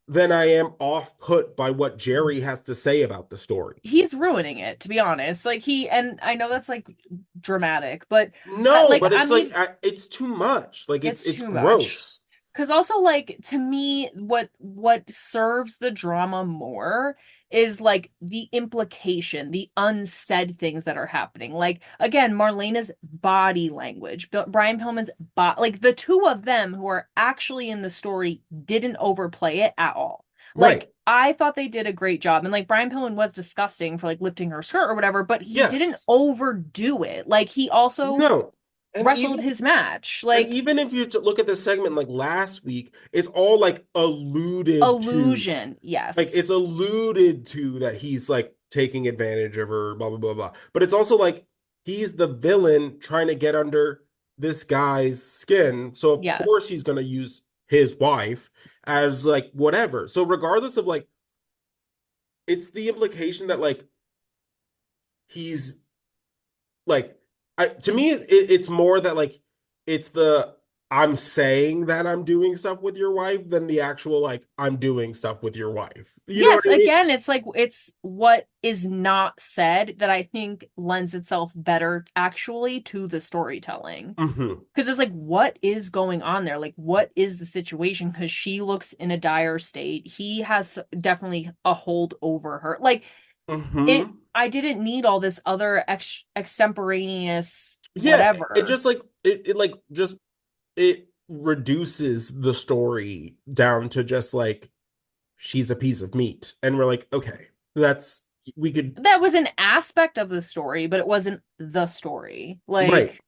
than I am off put by what Jerry has to say about the story. He's ruining it, to be honest. Like and I know that's like dramatic, but No, like but I it's like mean, it's too much. Like it's it's too much. gross. Because also, like, to me, what serves the drama more is like the implication, the unsaid things that are happening. Like, again, Marlena's body language, Brian Pillman's like the two of them who are actually in the story didn't overplay it at all. Right. Like, I thought they did a great job. And like Brian Pillman was disgusting for like lifting her skirt or whatever, but he didn't Yes. overdo it. Like, he also No. And wrestled his match. and Like, even if you look at the segment like last week, it's all like alluded to. illusion, Like it's yes. alluded to that he's like taking advantage of her, blah blah blah blah. But it's also like he's the villain trying to get under this guy's skin. So of course Yes. he's gonna use his wife as like whatever. So regardless of like it's the implication that like he's like to me it's more that like it's the I'm saying that I'm doing stuff with your wife than the actual like I'm doing stuff with your wife. You know what Yes, I mean? again, it's like it's what is not said that I think lends itself better actually to the storytelling. Hmm. Because it's like, what is going on there? Like, what is the situation? Because she looks in a dire state. He has definitely a hold over her. Like, Hmm. I didn't need all this other extemporaneous Yeah, it whatever. just like it like just it reduces the story down to just like she's a piece of meat, and we're like, okay, that's we could That was an aspect of the story, but it wasn't the story. right. Like,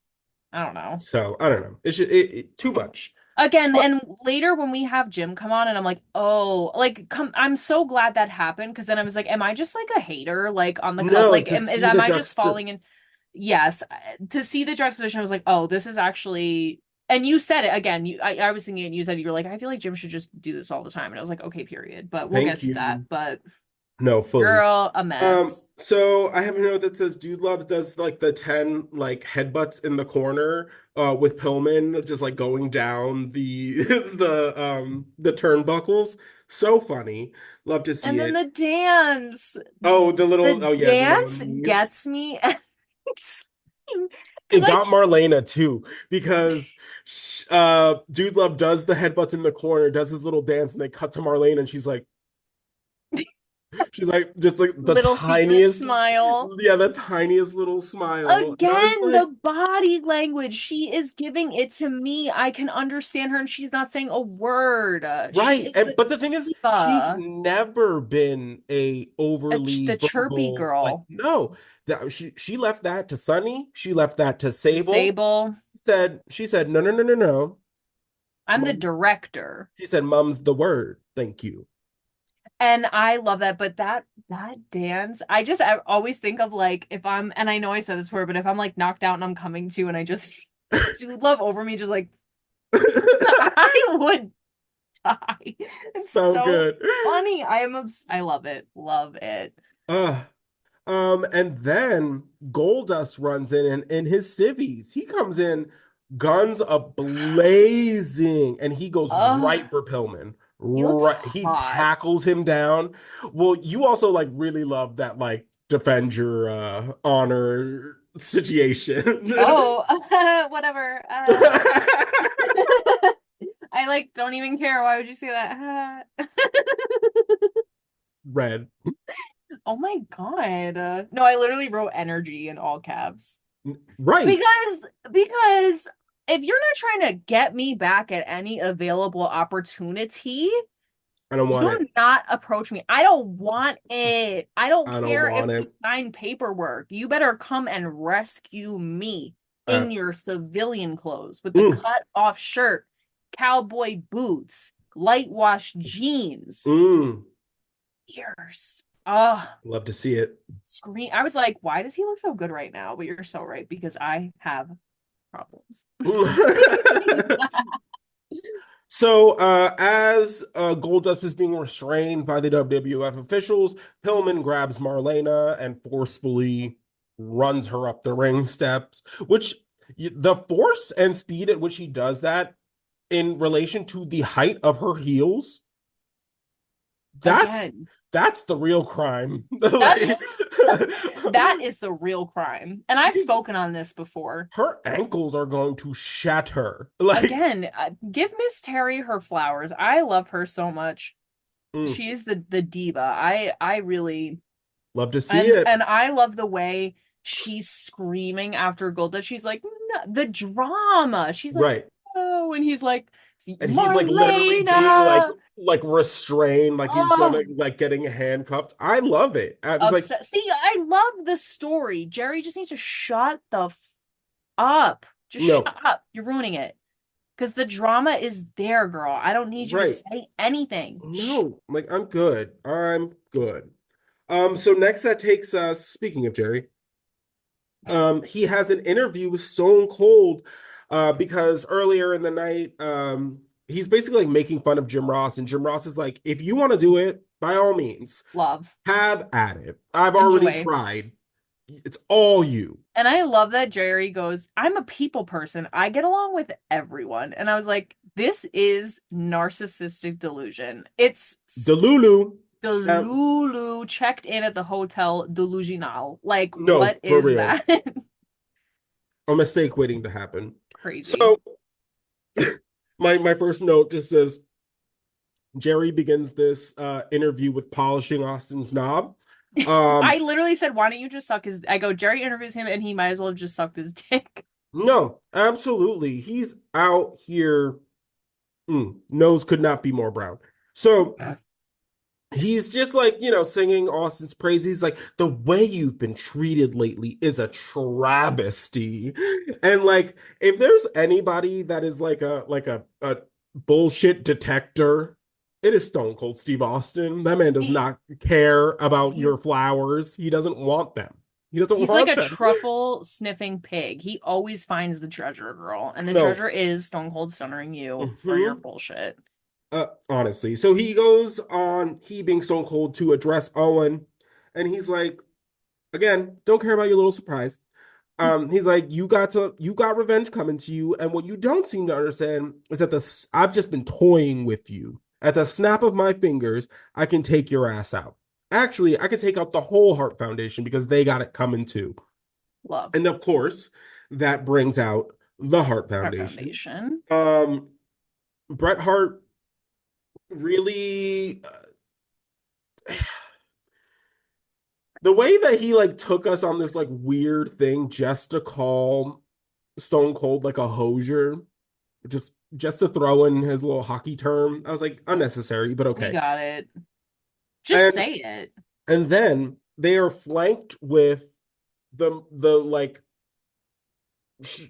I don't know. So I don't know. It's just too much. Again, But and later when we have Jim come on and I'm like, oh, like I'm so glad that happened, because then I was like, am I just like a hater like on the cut? no, Like to see am the I just juxta falling in? Yes, to see the juxtaposition, I was like, oh, this is actually, and you said it again. I was thinking, and you said, you're like, I feel like Jim should just do this all the time. And I was like, okay, period. But we'll get thank to that. you. But No, fully. girl, a mess. So I have a note that says Dude Love does like the 10 like headbutts in the corner with Pillman just like going down the the turnbuckles. So funny. Love to see And then it. the dance. Oh, The yeah, the little dance knees. gets me. Because It I got Marlena too because Dude Love does the headbutts in the corner, does his little dance, and they cut to Marlena and she's like just like the little secret tiniest, smile. yeah, the tiniest little smile. And I was Again, like, the body language. She is giving it to me. I can understand her and she's not saying a word. She right. is And the but the thing is, she's diva, never been a overly the chirpy verbal, like, girl. no. That she left that to Sunny, she left that to Sable. Sable. She said, no, no, no, no, no. I'm the Mum's, director. she said, Mum's the word. Thank you. And I love that. But that dance, I always think of like, if I'm, and I know I said this before, but if I'm like knocked out and I'm coming to and I just do love over me, just like I would die. It's So so good. funny. I love it. Love it. Uh, and then Goldust runs in and his civvies. He comes in, guns a blazing, and he goes right for Pillman. He looked Right, he hot. tackles him down. Well, you also like really love that like defend your honor situation. Oh, whatever. I like don't even care. Why would you say that? Red. Oh my God. No, I literally wrote energy in all caps. Right. Because if you're not trying to get me back at any available opportunity, I don't want do it. not approach me. I don't want it. I don't I don't care if want we it. sign paperwork. You better come and rescue me Uh, in your civilian clothes with the mm, cut off shirt, cowboy boots, light wash jeans. mm. Ears. Oh, Love to see it. scream. I was like, why does he look so good right now? But you're so right because I have problems. So, as Goldust is being restrained by the WWF officials, Pillman grabs Marlena and forcefully runs her up the ring steps, which the force and speed at which he does that in relation to the height of her heels, that's Again, that's the real crime. that's Like, that is the real crime. And I've spoken on this before. her ankles are going to shatter. Like, Again, give Miss Terry her flowers. I love her so much. mm, She is the diva. I really love to see it. and I love the way she's screaming after Golda. She's like, no, the drama. She's like, Right. oh, and he's like, And he's like literally being Marlena. like restrained, like he's gonna Oh, like getting handcuffed. I love it. I was like, upset. See, I love the story. Jerry just needs to shut the up. Just no, shut up. You're ruining it. Because the drama is there, girl. I don't need you to right. say anything. No, like I'm good. I'm good. So next that takes us, speaking of Jerry, he has an interview with Stone Cold, because earlier in the night, he's basically like making fun of Jim Ross, and Jim Ross is like, if you want to do it, by all means, Love. have at it. I've already Enjoy. tried. It's all you. And I love that Jerry goes, I'm a people person. I get along with everyone. And I was like, this is narcissistic delusion. It's Delulu. Delulu checked in at the hotel delusional. Like, No, what for is real. that? A mistake waiting to happen. Crazy. So my first note just says Jerry begins this interview with polishing Austin's knob. I literally said, why don't you just suck his I go, Jerry interviews him and he might as well have just sucked his dick. No, absolutely. He's out here. Nose could not be more brown. So he's just like, singing Austin's praise. He's like, the way you've been treated lately is a travesty. And like, if there's anybody that is like a bullshit detector, it is Stone Cold Steve Austin. That man does not care about your flowers. He doesn't want them. He's like a truffle sniffing pig. He always finds the treasure, girl. And the treasure is Stone Cold stunnering you for your bullshit. Honestly. So he goes on, he being Stone Cold, to address Owen. And he's like, again, don't care about your little surprise. He's like, you got revenge coming to you. And what you don't seem to understand is that I've just been toying with you. At the snap of my fingers, I can take your ass out. Actually, I could take out the whole Hart Foundation because they got it coming too. Love. And of course, that brings out the Hart Foundation. Bret Hart really the way that he like took us on this like weird thing just to call Stone Cold like a hosier, just to throw in his little hockey term. I was like, unnecessary, but okay. We got it. Just say it. And then they are flanked with the like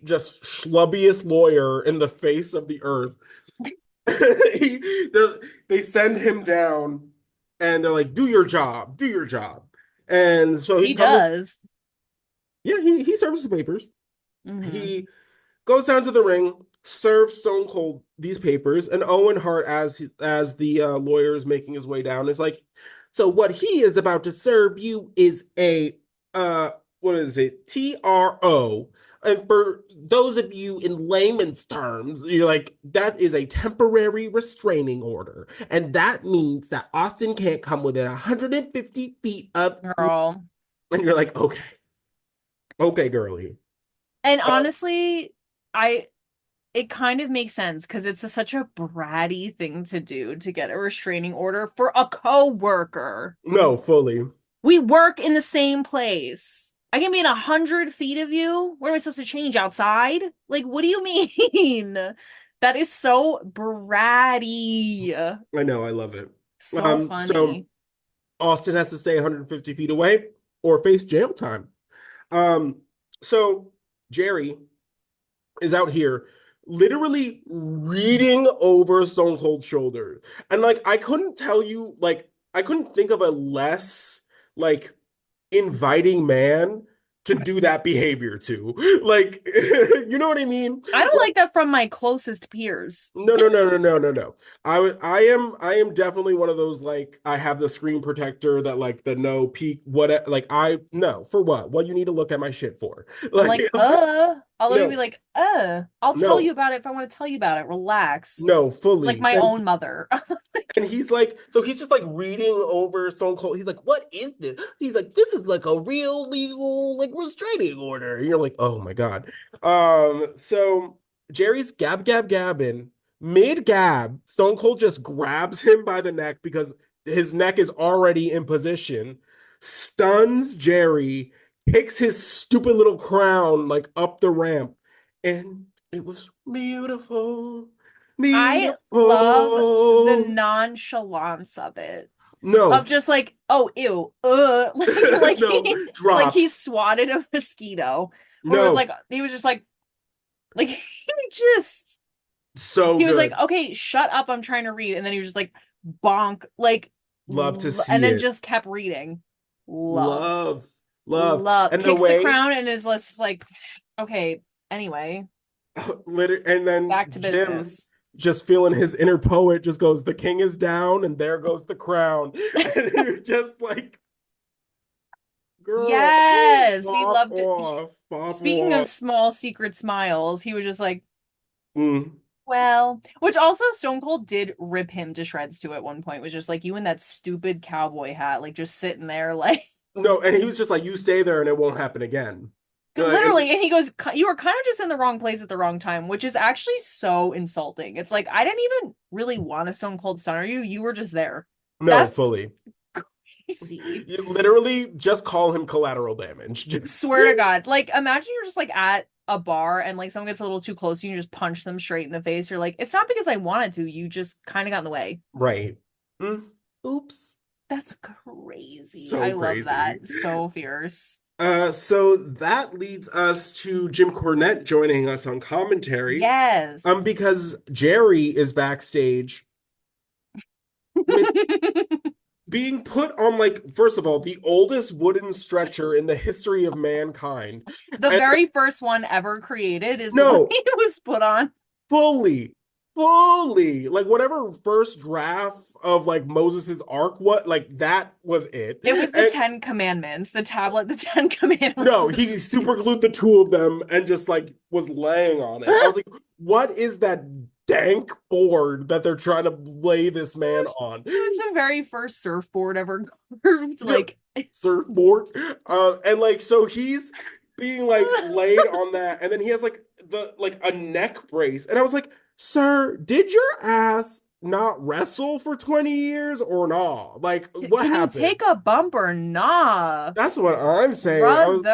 just schlubbiest lawyer in the face of the earth. They send him down and they're like, do your job. And so he does. Yeah, he serves the papers. Mm-hmm. He goes down to the ring. serves Stone Cold these papers, and Owen Hart, as the lawyer is making his way down, is like, so what he is about to serve you is a what is it? TRO. And for those of you in layman's terms, you're like, that is a temporary restraining order. And that means that Austin can't come within 150 feet of you. Girl. And you're like, okay. Okay, girly. And honestly, it kind of makes sense because it's such a bratty thing to do to get a restraining order for a co-worker. No, fully. We work in the same place. I can be in 100 feet of you. What am I supposed to change outside? Like, what do you mean? That is so bratty. I know, I love it. So funny. So Austin has to stay 150 feet away or face jail time. So Jerry is out here literally reading over Stone Cold's shoulder. And like I couldn't think of a less like inviting man to do that behavior to. Like, you know what I mean? I don't like that from my closest peers. No. I am definitely one of those, like, I have the screen protector that like the no peek, what, like, I no for what you need to look at my shit for. Like, I'll literally no. be like, I'll tell you about it if I want to tell you about it. Relax. No, fully. Like my own mother. And he's like, so he's just like reading over Stone Cold. He's like, what is this? He's like, this is like a real legal like restraining order. And you're like, oh my God. So Jerry's gabbing. Mid gab, Stone Cold just grabs him by the neck because his neck is already in position, stuns Jerry, kicks his stupid little crown like up the ramp, and it was beautiful. I love the nonchalance of it. No. Of just like, oh, ew, like, no, like he swatted a mosquito. No. It was like, he was just like he just so he was good. like, okay, shut up, I'm trying to read. And then he was just like, bonk, like, love to see and then it. just kept reading. Love. And kicks the crown and is just like, okay, anyway. And then back to business. Just feeling his inner poet, just goes, the king is down and there goes the crown. And you're just like, girl, yes, we loved it. Speaking of small secret smiles, he was just like, well, which also Stone Cold did rip him to shreds to at one point, was just like, you in that stupid cowboy hat, like just sitting there like. No, and he was just like, you stay there and it won't happen again. Literally, and he goes, you were kind of just in the wrong place at the wrong time, which is actually so insulting. It's like, I didn't even really want a Stone Cold stunner you. You were just there. No, that's fully. Crazy. You literally just call him collateral damage. Just swear to God. Like, imagine you're just like at a bar and like someone gets a little too close to you and you just punch them straight in the face. You're like, it's not because I wanted to. You just kind of got in the way. Right. Oops. That's crazy. So I crazy. love that. So fierce. So that leads us to Jim Cornette joining us on commentary. Yes. Because Jerry is backstage being put on, like, first of all, the oldest wooden stretcher in the history of mankind. The very first one ever created is the one he was put on. Fully. Like, whatever first draft of like Moses's Ark, what, like, that was it. It was the 10 Commandments, the tablet, the 10 Commandments. No, he super glued the two of them and just like was laying on it. I was like, what is that dank board that they're trying to lay this man on? It was the very first surfboard ever carved, like surfboard. And like, so he's being like laid on that, and then he has like a neck brace, and I was like, sir, did your ass not wrestle for 20 years or not? Like, what happened? Can you take a bump or not? That's what I'm saying. Brother.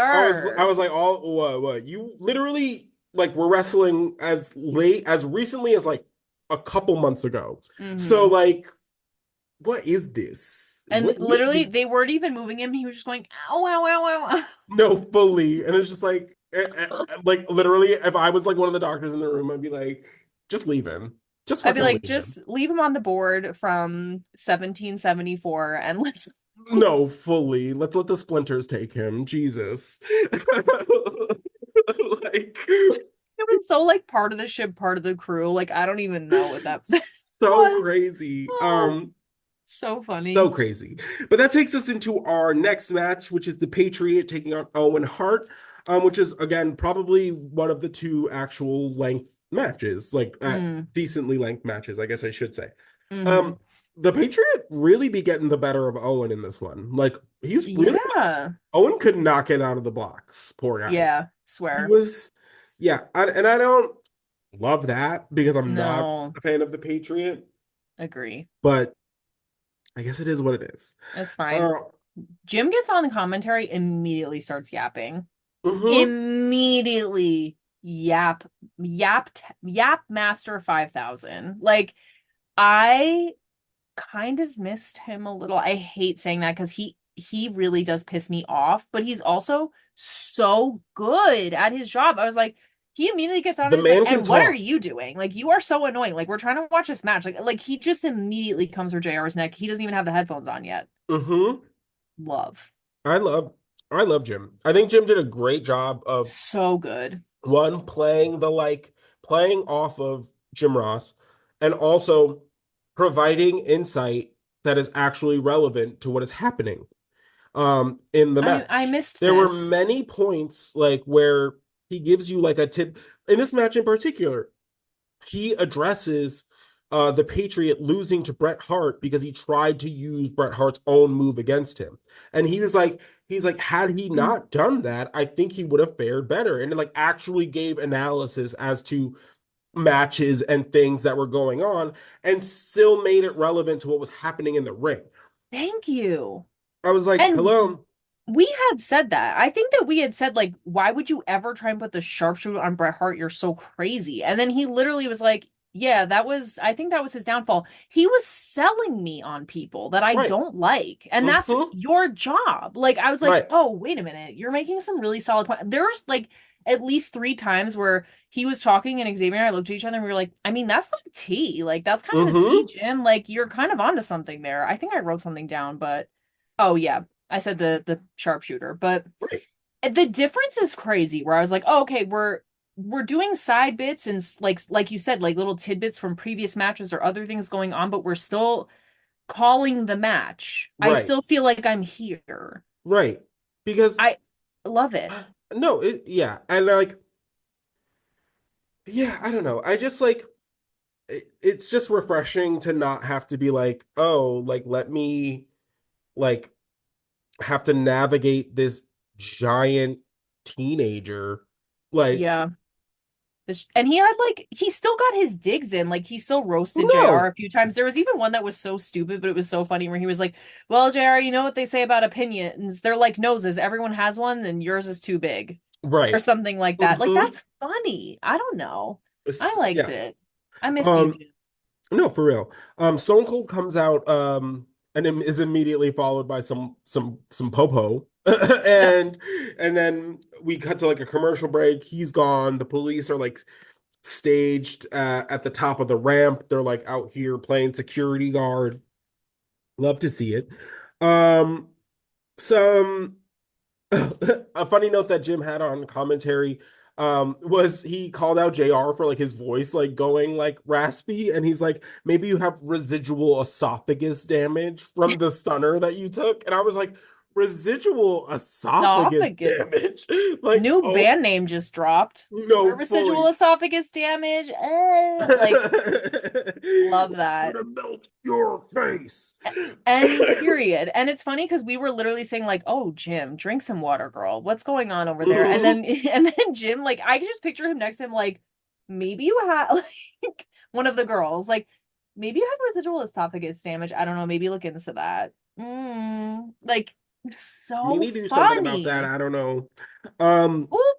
I was like, what? You literally like were wrestling as recently as like a couple months ago. Mm-hmm. So like, what is this? And literally, they weren't even moving him. He was just going, ow, ow, ow, ow. No, fully. And it's just like literally, if I was like one of the doctors in the room, I'd be like, just leave him. I'd be like, just leave him on the board from 1774 and let's. No, fully. Let's let the splinters take him. Jesus. Like, It was so like part of the ship, part of the crew. Like I don't even know what that So was. crazy. Oh, so So funny. crazy. But that takes us into our next match, which is the Patriot taking on Owen Hart, which is again probably one of the two actual length matches, like Mm. decently length matches, I guess I should say. Mm-hmm. Um, the Patriot really be getting the better of Owen in this one. Like he's really Yeah. Owen could not get out of the blocks. Poor guy. Yeah. He Swear. was, yeah, and I don't love that because I'm not No. a fan of the Patriot, Agree. but I guess it is what it is. It's fine. Uh, Jim gets on the commentary, immediately starts yapping. mhm. Immediately yap master 5000. Like I kind of missed him a little. I hate saying that because he really does piss me off, but he's also so good at his job. I was like, he immediately gets on The and is like, man can and what are talk. you doing? Like, you are so annoying. Like, we're trying to watch this match. Like he just immediately comes for JR's neck. He doesn't even have the headphones on yet. Hmm. Love. I love, I love Jim. I think Jim did a great job of So good. one playing off of Jim Ross, and also providing insight that is actually relevant to what is happening in the I match. missed There were this. many points like where he gives you like a tip in this match in particular. He addresses the Patriot losing to Bret Hart because he tried to use Bret Hart's own move against him. And he's like, had he not done that, I think he would have fared better. And it like actually gave analysis as to matches and things that were going on and still made it relevant to what was happening in the ring. Thank you. I was like, And hello. we had said that. I think that we had said, like, why would you ever try and put the sharpshooter on Bret Hart? You're so crazy. And then he literally was like, yeah, I think that was his downfall. He was selling me on people that I Right. don't like. And that's Mm-hmm. your job. Like, I was like, Right. oh, wait a minute. You're making some really solid points. There was like at least 3 times where he was talking and Xavier and I looked at each other and we were like, I mean, that's like tea. Like, that's kind of the tea, Mm-hmm. Jim. Like, you're kind of onto something there. I think I wrote something down, but oh, yeah. I said the sharpshooter, but Right. the difference is crazy. Where I was like, oh, okay, we're doing side bits and like you said, like little tidbits from previous matches or other things going on, but we're still calling the match. I Right. still feel like I'm here. Right. Because I love it. no, yeah. And like, yeah, I don't know. I just like it's just refreshing to not have to be like, oh, like let me like have to navigate this giant teenager. Like, Yeah. And he had like he still got his digs in. Like he still roasted JR no, a few times. There was even one that was so stupid, but it was so funny where he was like, well, JR, you know what they say about opinions? They're like noses. Everyone has one, and yours is too big. Or right. something like that. Like Hmm. that's funny. I don't know. I liked Yeah. it. I missed you, Um, Jim. no, for real. Stone Cold comes out, and then is immediately followed by some popo. and and then we cut to like a commercial break. He's gone. The police are like staged at the top of the ramp. They're like out here playing security guard. Love to see it. Um, some a funny note that Jim had on commentary was he called out JR for like his voice like going like raspy, and he's like, maybe you have residual esophagus damage from the stunner that you took. And I was like, residual esophagus Esophagus. damage? Like, New oh band name just dropped. no, Residual fully. esophagus damage. Like, love I'm that. gonna melt your face. And period. And it's funny because we were literally saying, like, oh, Jim, drink some water, girl. What's going on over there? And then and then Jim, like, I just picture him next to him, like, maybe you have like one of the girls, like, maybe you have residual esophagus damage. I don't know. Maybe look into that. Like, so Maybe do something about that. funny. I don't know. Um, Ooh,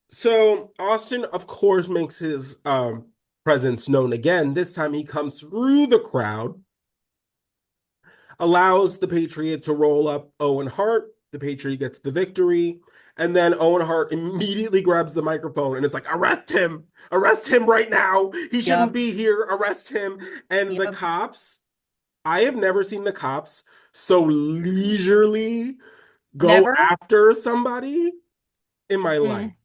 so Austin, of course, makes his presence known again. This time he comes through the crowd, allows the Patriot to roll up Owen Hart. The Patriot gets the victory. And then Owen Hart immediately grabs the microphone and is like, arrest him! Arrest him right now! He shouldn't yep, be here. Arrest him. And the yep. cops, I have never seen the cops so leisurely go Never. after somebody in my life. Mm-mm.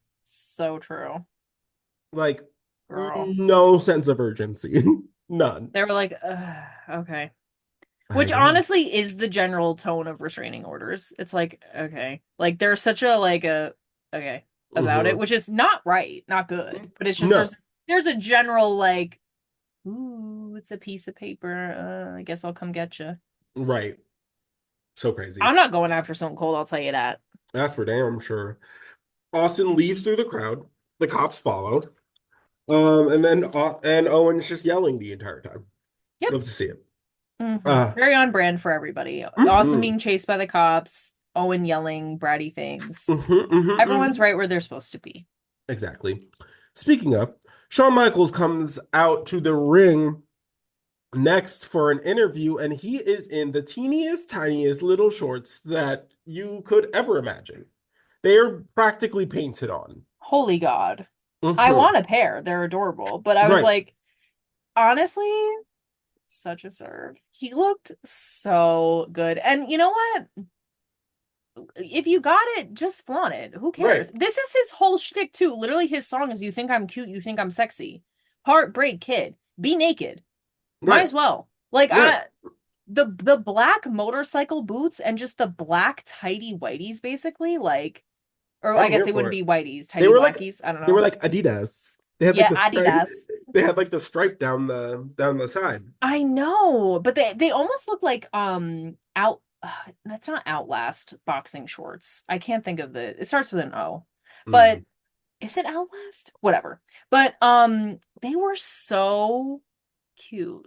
so true. Like, Girl. no sense of urgency. None. They were like, okay. I Which know. honestly is the general tone of restraining orders. It's like, okay. Like there's such a okay about it, Mhm. which is not right, not good. But it's just No. there's a general like, ooh, it's a piece of paper. I guess I'll come get you. Right. So crazy. I'm not going after Stone Cold, I'll tell you that. That's for damn sure. Austin leaves through the crowd. The cops follow. And then and Owen's just yelling the entire time. Yep. Love to see it. Mm-hmm. Very on brand for everybody. Austin being chased by the cops, Owen yelling bratty things. Everyone's right where they're supposed to be. Exactly. Speaking of, Shawn Michaels comes out to the ring next for an interview, and he is in the teeniest, tiniest little shorts that you could ever imagine. They are practically painted on. Holy God. I want a pair. They're adorable. But I was like, honestly, such a serve. He looked so good. And you know what? If you got it, just flaunt it. Who cares? This is his whole shtick too. Literally, his song is "You think I'm cute, you think I'm sexy." Heartbreak Kid, be naked. Might as well. Like the black motorcycle boots and just the black tidy whiteys, basically. Like, or I guess they wouldn't be whiteys, tidy blackies. I don't know. They were like Adidas. They had like the Adidas. They had like the stripe down the side. I know, but they almost look like out. That's not Outlast boxing shorts. I can't think of it starts with an O, but is it Outlast? Whatever. But they were so cute.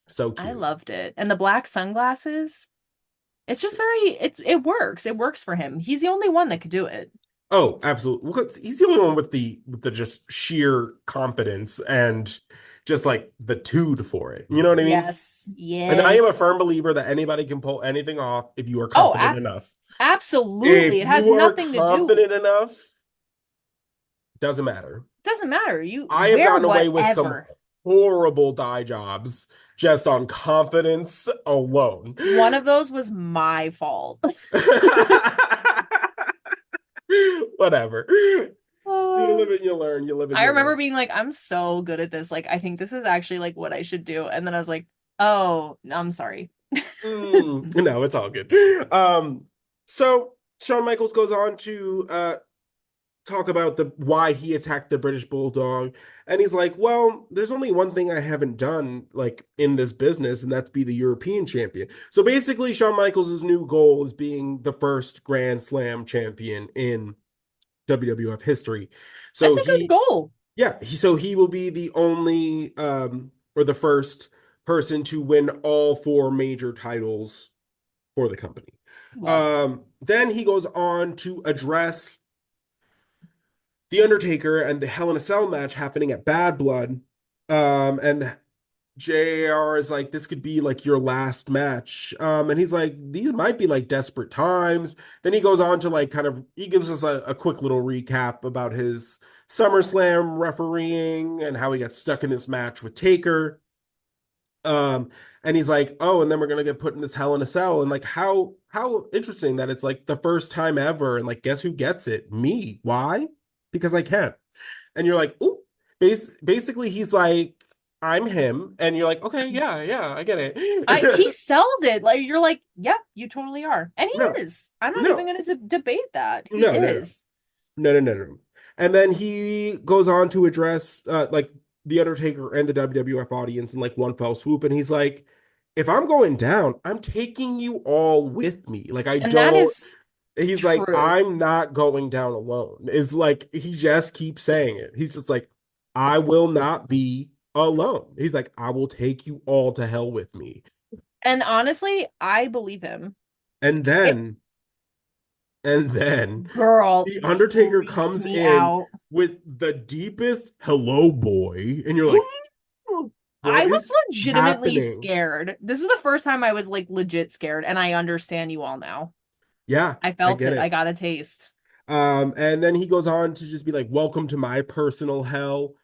So cute. I loved it, and the black sunglasses. It's just it works. It works for him. He's the only one that could do it. Oh, absolutely. Well, he's the only one with the just sheer competence and just like the tood for it. You know what I mean? Yes. And I am a firm believer that anybody can pull anything off if you are confident enough. Absolutely. It has nothing to do. Confident enough, doesn't matter. Doesn't matter. I have gotten away with some horrible dye jobs just on confidence alone. One of those was my fault. Whatever. You live and you learn. I remember being like, I'm so good at this. Like, I think this is actually like what I should do. And then I was like, oh, I'm sorry. No, it's all good. So Shawn Michaels goes on to talk about why he attacked the British Bulldog, and he's like, well, there's only one thing I haven't done like in this business, and that's be the European champion. So basically Shawn Michaels' new goal is being the first Grand Slam champion in WWF history. So that's a good goal. Yeah, so he will be the only or the first person to win all 4 major titles for the company. Then he goes on to address The Undertaker and the Hell in a Cell match happening at Bad Blood. And JR is like, this could be like your last match. And he's like, these might be like desperate times. Then he goes on to like he gives us a quick little recap about his SummerSlam refereeing and how he got stuck in this match with Taker. And he's like, oh, and then we're gonna get put in this Hell in a Cell. And like, how interesting that it's like the first time ever. And like, guess who gets it? Me. Why? Because I can. And you're like, ooh. Basically, he's like, I'm him, and you're like, okay, yeah, I get it. He sells it like you're like, yeah, you totally are, and he is. I'm not even going to debate that. He is. No. And then he goes on to address like the Undertaker and the WWF audience in like one fell swoop, and he's like, if I'm going down, I'm taking you all with me. Like He's true. Like, I'm not going down alone. It's like he just keeps saying it. He's just like, I will not be alone. He's like, I will take you all to hell with me. And honestly, I believe him. And then girl, the Undertaker comes in with the deepest hello boy, and you're like, I was legitimately scared. This is the first time I was like legit scared, and I understand you all now. Yeah, I felt it. I got a taste. And then he goes on to just be like, welcome to my personal hell.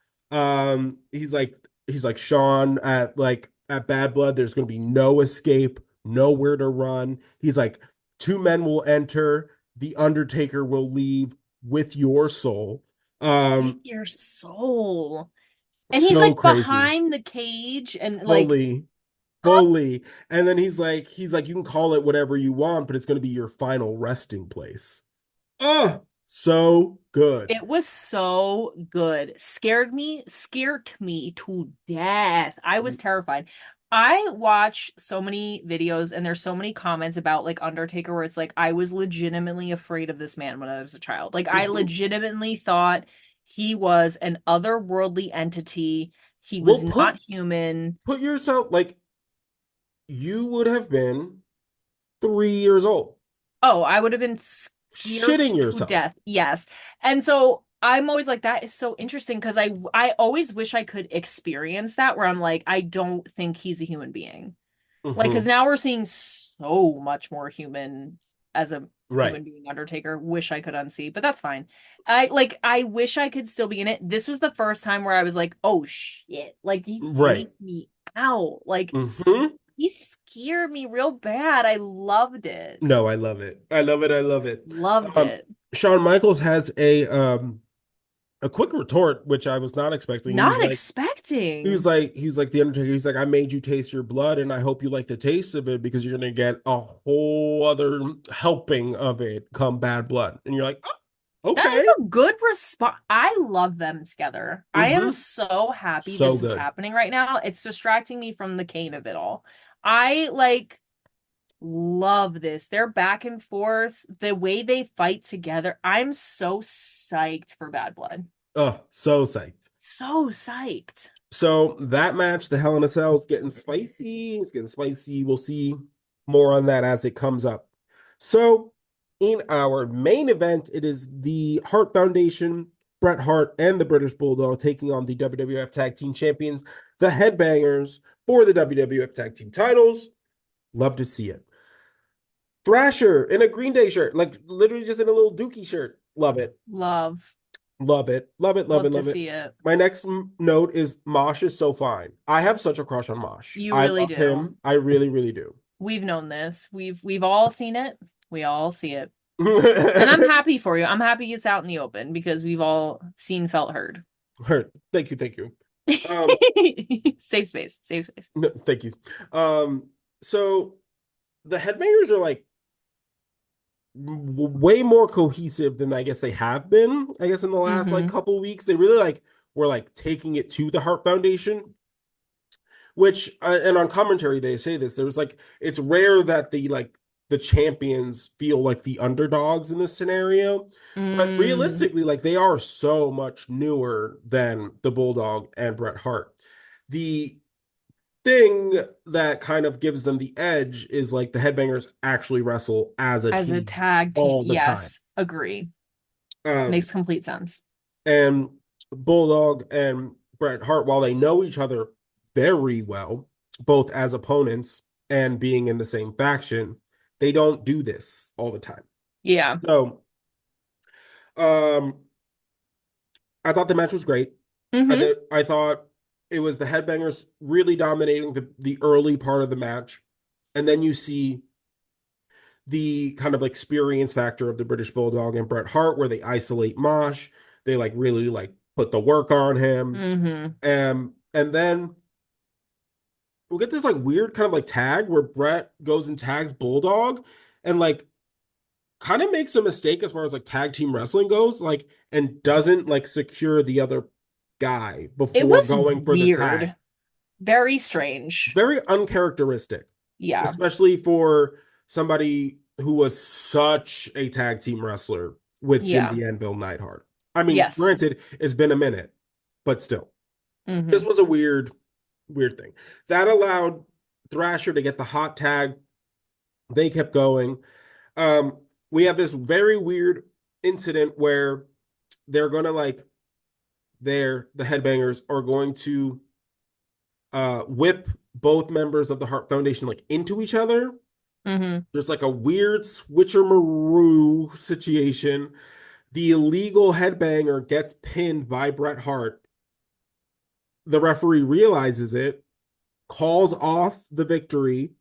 He's like Shawn at Bad Blood, there's gonna be no escape, nowhere to run. He's like, 2 men will enter, the Undertaker will leave with your soul. Um, Your soul. And he's so like crazy. behind the cage and like, Fully, fully. And then he's like, you can call it whatever you want, but it's going to be your final resting place. Oh, so good. it was so good. Scared me to death. I was terrified. I watch so many videos and there's so many comments about like Undertaker where it's like I was legitimately afraid of this man when I was a child. Like I Mhm. legitimately thought he was an otherworldly entity. He Well, was not human. put yourself like you would have been 3 years old, Oh, I would have been scared shitting to yourself. death. Yes. And so I'm always like, that is so interesting because I always wish I could experience that where I'm like, I don't think he's a human being. Like, because Hmm. now we're seeing so much more human as a Right, human being Undertaker. Wish I could unsee, but that's fine. I wish I could still be in it. This was the first time where I was like, oh shit. Like he right. freaked me out. Like Hmm. he scared me real bad. I loved it. No, I love it. I love it. I love it. Loved Um, it. Shawn Michaels has a quick retort, which I was not expecting. Not expecting. He was like the Undertaker. He's like, I made you taste your blood, and I hope you like the taste of it because you're gonna get a whole other helping of it come Bad Blood. And you're like, oh, That okay. is a good response. I love them together. I am Mm-hmm. so happy So this is good. happening right now. It's distracting me from the Kane of it all. I like love this. They're back and forth. The way they fight together. I'm so psyched for Bad Blood. Oh, so psyched. So psyched. So that match, the Hell in a Cell, is getting spicy. It's getting spicy. We'll see more on that as it comes up. So in our main event, it is the Hart Foundation, Bret Hart, and the British Bulldog taking on the WWF Tag Team Champions, the Headbangers, for the WWF Tag Team titles. Love to see it. Thrasher in a Green Day shirt, like literally just in a little Dookie shirt. Love it. Love. Love it. Love it. Love Love it. to Love it. see it. My next note is Mosh is so fine. I have such a crush on Mosh. You I really love do. him. I really, really do. We've known this. We've all seen it. We all see it. And I'm happy for you. I'm happy it's out in the open because we've all seen, felt, heard. Hurt. Thank you. Thank you. Um, Safe space. Safe space. no, thank you. So the Headbangers are like way more cohesive than I guess they have been. I guess in the last like Mm-hmm. couple weeks, they really like were like taking it to the Hart Foundation. Which and on commentary they say this. There's like it's rare that the champions feel like the underdogs in this scenario, but Mm. realistically, like they are so much newer than the Bulldog and Bret Hart. The thing that kind of gives them the edge is like the Headbangers actually wrestle as a As a team tag team. all the time. Yes. Agree. Um, Makes complete sense. and Bulldog and Bret Hart, while they know each other very well, both as opponents and being in the same faction, they don't do this all the time. Yeah. So, um, I thought the match was great. Mm-hmm. I thought it was the Headbangers really dominating the early part of the match, and then you see the kind of experience factor of the British Bulldog and Bret Hart, where they isolate Mosh, they like really like put the work on him, Mm-hmm. and then we'll get this like weird kind of like tag where Bret goes and tags Bulldog and like kind of makes a mistake as far as like tag team wrestling goes, like and doesn't like secure the other guy It before was going for the tag. weird. Very strange. Very uncharacteristic, Yeah. especially for somebody who was such a tag team wrestler with Jim Yeah. the Anvil Neidhart. I mean, Yes. granted, it's been a minute, but still, this Mm-hmm. was a weird thing. That allowed Thrasher to get the hot tag. They kept going. Um, we have this very weird incident where they're gonna like the headbangers are going to whip both members of the Heart Foundation like into each other. Mm-hmm. There's like a weird switcheroo situation. The illegal headbanger gets pinned by Bret Hart. The referee realizes it, calls off the victory,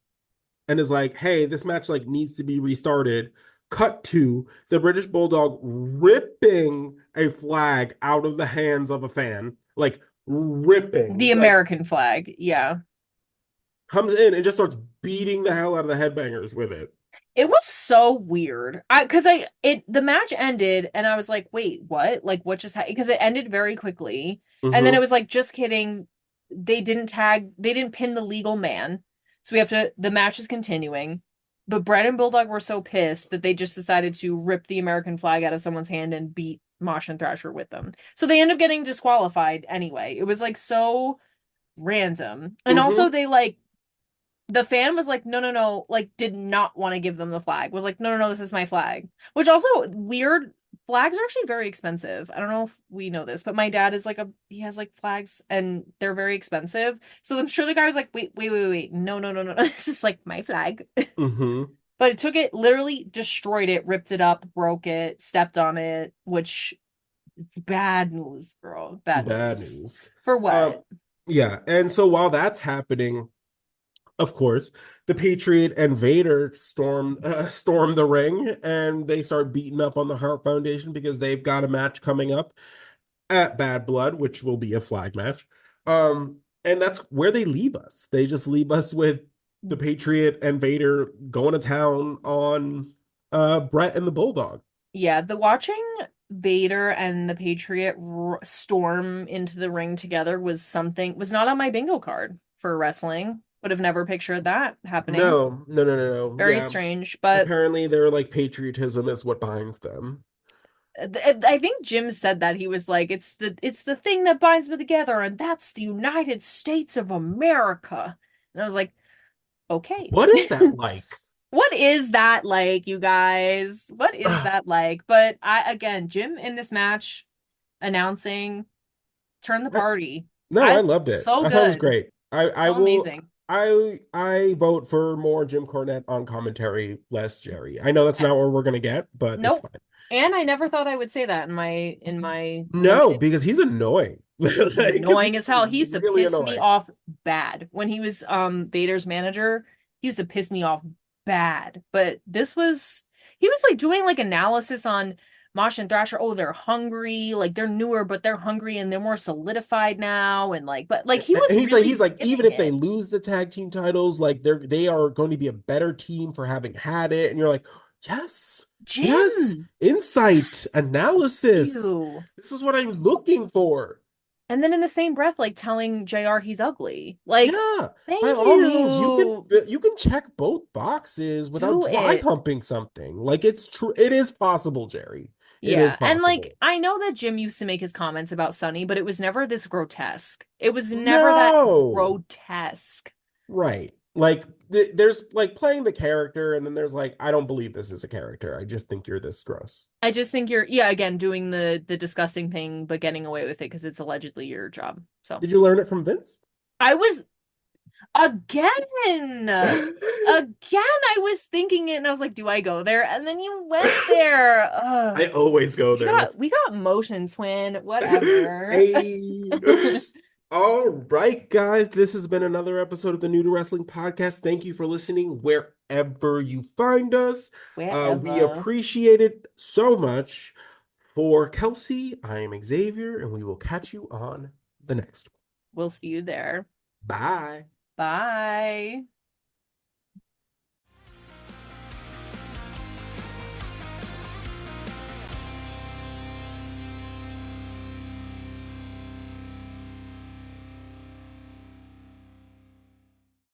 and is like, "Hey, this match like needs to be restarted." Cut to the British Bulldog ripping a flag out of the hands of a fan, like ripping, The like American flag. Yeah. comes in and just starts beating the hell out of the Headbangers with it. It was so weird. The match ended and I was like, wait, what? Like, what just happened? Because it ended very quickly. And then it Mm-hmm. was like, just kidding. They didn't pin the legal man. So the match is continuing. But Brett and Bulldog were so pissed that they just decided to rip the American flag out of someone's hand and beat Mosh and Thrasher with them. So they end up getting disqualified anyway. It was like so random. And Mm-hmm. also they like the fan was like, no, no, no, like did not want to give them the flag. Was like, no, no, no, this is my flag. Which also weird. Flags are actually very expensive. I don't know if we know this, but my dad is he has like flags and they're very expensive. So I'm sure the guy was like, wait, wait, wait, wait. No, no, no, no. This is like my flag. Mm-hmm. But it took it, literally destroyed it, ripped it up, broke it, stepped on it, which it's bad news, girl. Bad Bad news. news. For what? Yeah. And so while that's happening, of course, the Patriot and Vader storm the ring, and they start beating up on the Hart Foundation because they've got a match coming up at Bad Blood, which will be a flag match. And that's where they leave us. They just leave us with the Patriot and Vader going to town on Bret and the Bulldog. Yeah, the watching Vader and the Patriot storm into the ring together was not on my bingo card for wrestling. Would have never pictured that happening. No, no, no, no, no. Very Yeah, strange, but apparently they're like patriotism is what binds them. I think Jim said that he was like, it's the thing that binds me together, and that's the United States of America. And I was like, okay. What is that like? What is that like, you guys? What is that like? But again, Jim in this match announcing turn the party. No, I loved it. So I thought it was good. great. I So will amazing. I vote for more Jim Cornette on commentary, less Jerry. I know that's not what we're gonna get, but it's Nope. fine. And I never thought I would say that in my No, limited. because he's annoying. Because Annoying he's as hell. He used to really piss me annoying. off bad. When he was Vader's manager, he used to piss me off bad. But he was like doing like analysis on Mosh and Thrasher. Oh, they're hungry, like they're newer, but they're hungry and they're more solidified now. And like, but like he And was he's really like, even giving if they it. lose the tag team titles, like they are going to be a better team for having had it. And you're like, yes, yes, Jim, insight, yes, thank analysis. you. This is what I'm looking for. And then in the same breath, like telling JR he's ugly. Like, Yeah, by thank all means, you. you can check both boxes without Do dry it. humping something. Like it's true, it is possible, Jerry. It is Yeah. And like, possible. I know that Jim used to make his comments about Sonny, but it was never this grotesque. It was never that No, grotesque. right. Like there's like playing the character, and then there's like, I don't believe this is a character. I just think you're this gross. I just think you're, yeah, again, doing the disgusting thing, but getting away with it because it's allegedly your job. So Did you learn it from Vince? I was again, I was thinking it and I was like, do I go there? And then you went there. I always go there. That's We got motion twin, whatever. Hey. All right, guys. This has been another episode of the New to Wrestling podcast. Thank you for listening wherever you find us. We Wherever. appreciate it so much. For Kelsey, I am Xavier, and we will catch you on the next one. We'll see you there. Bye. Bye.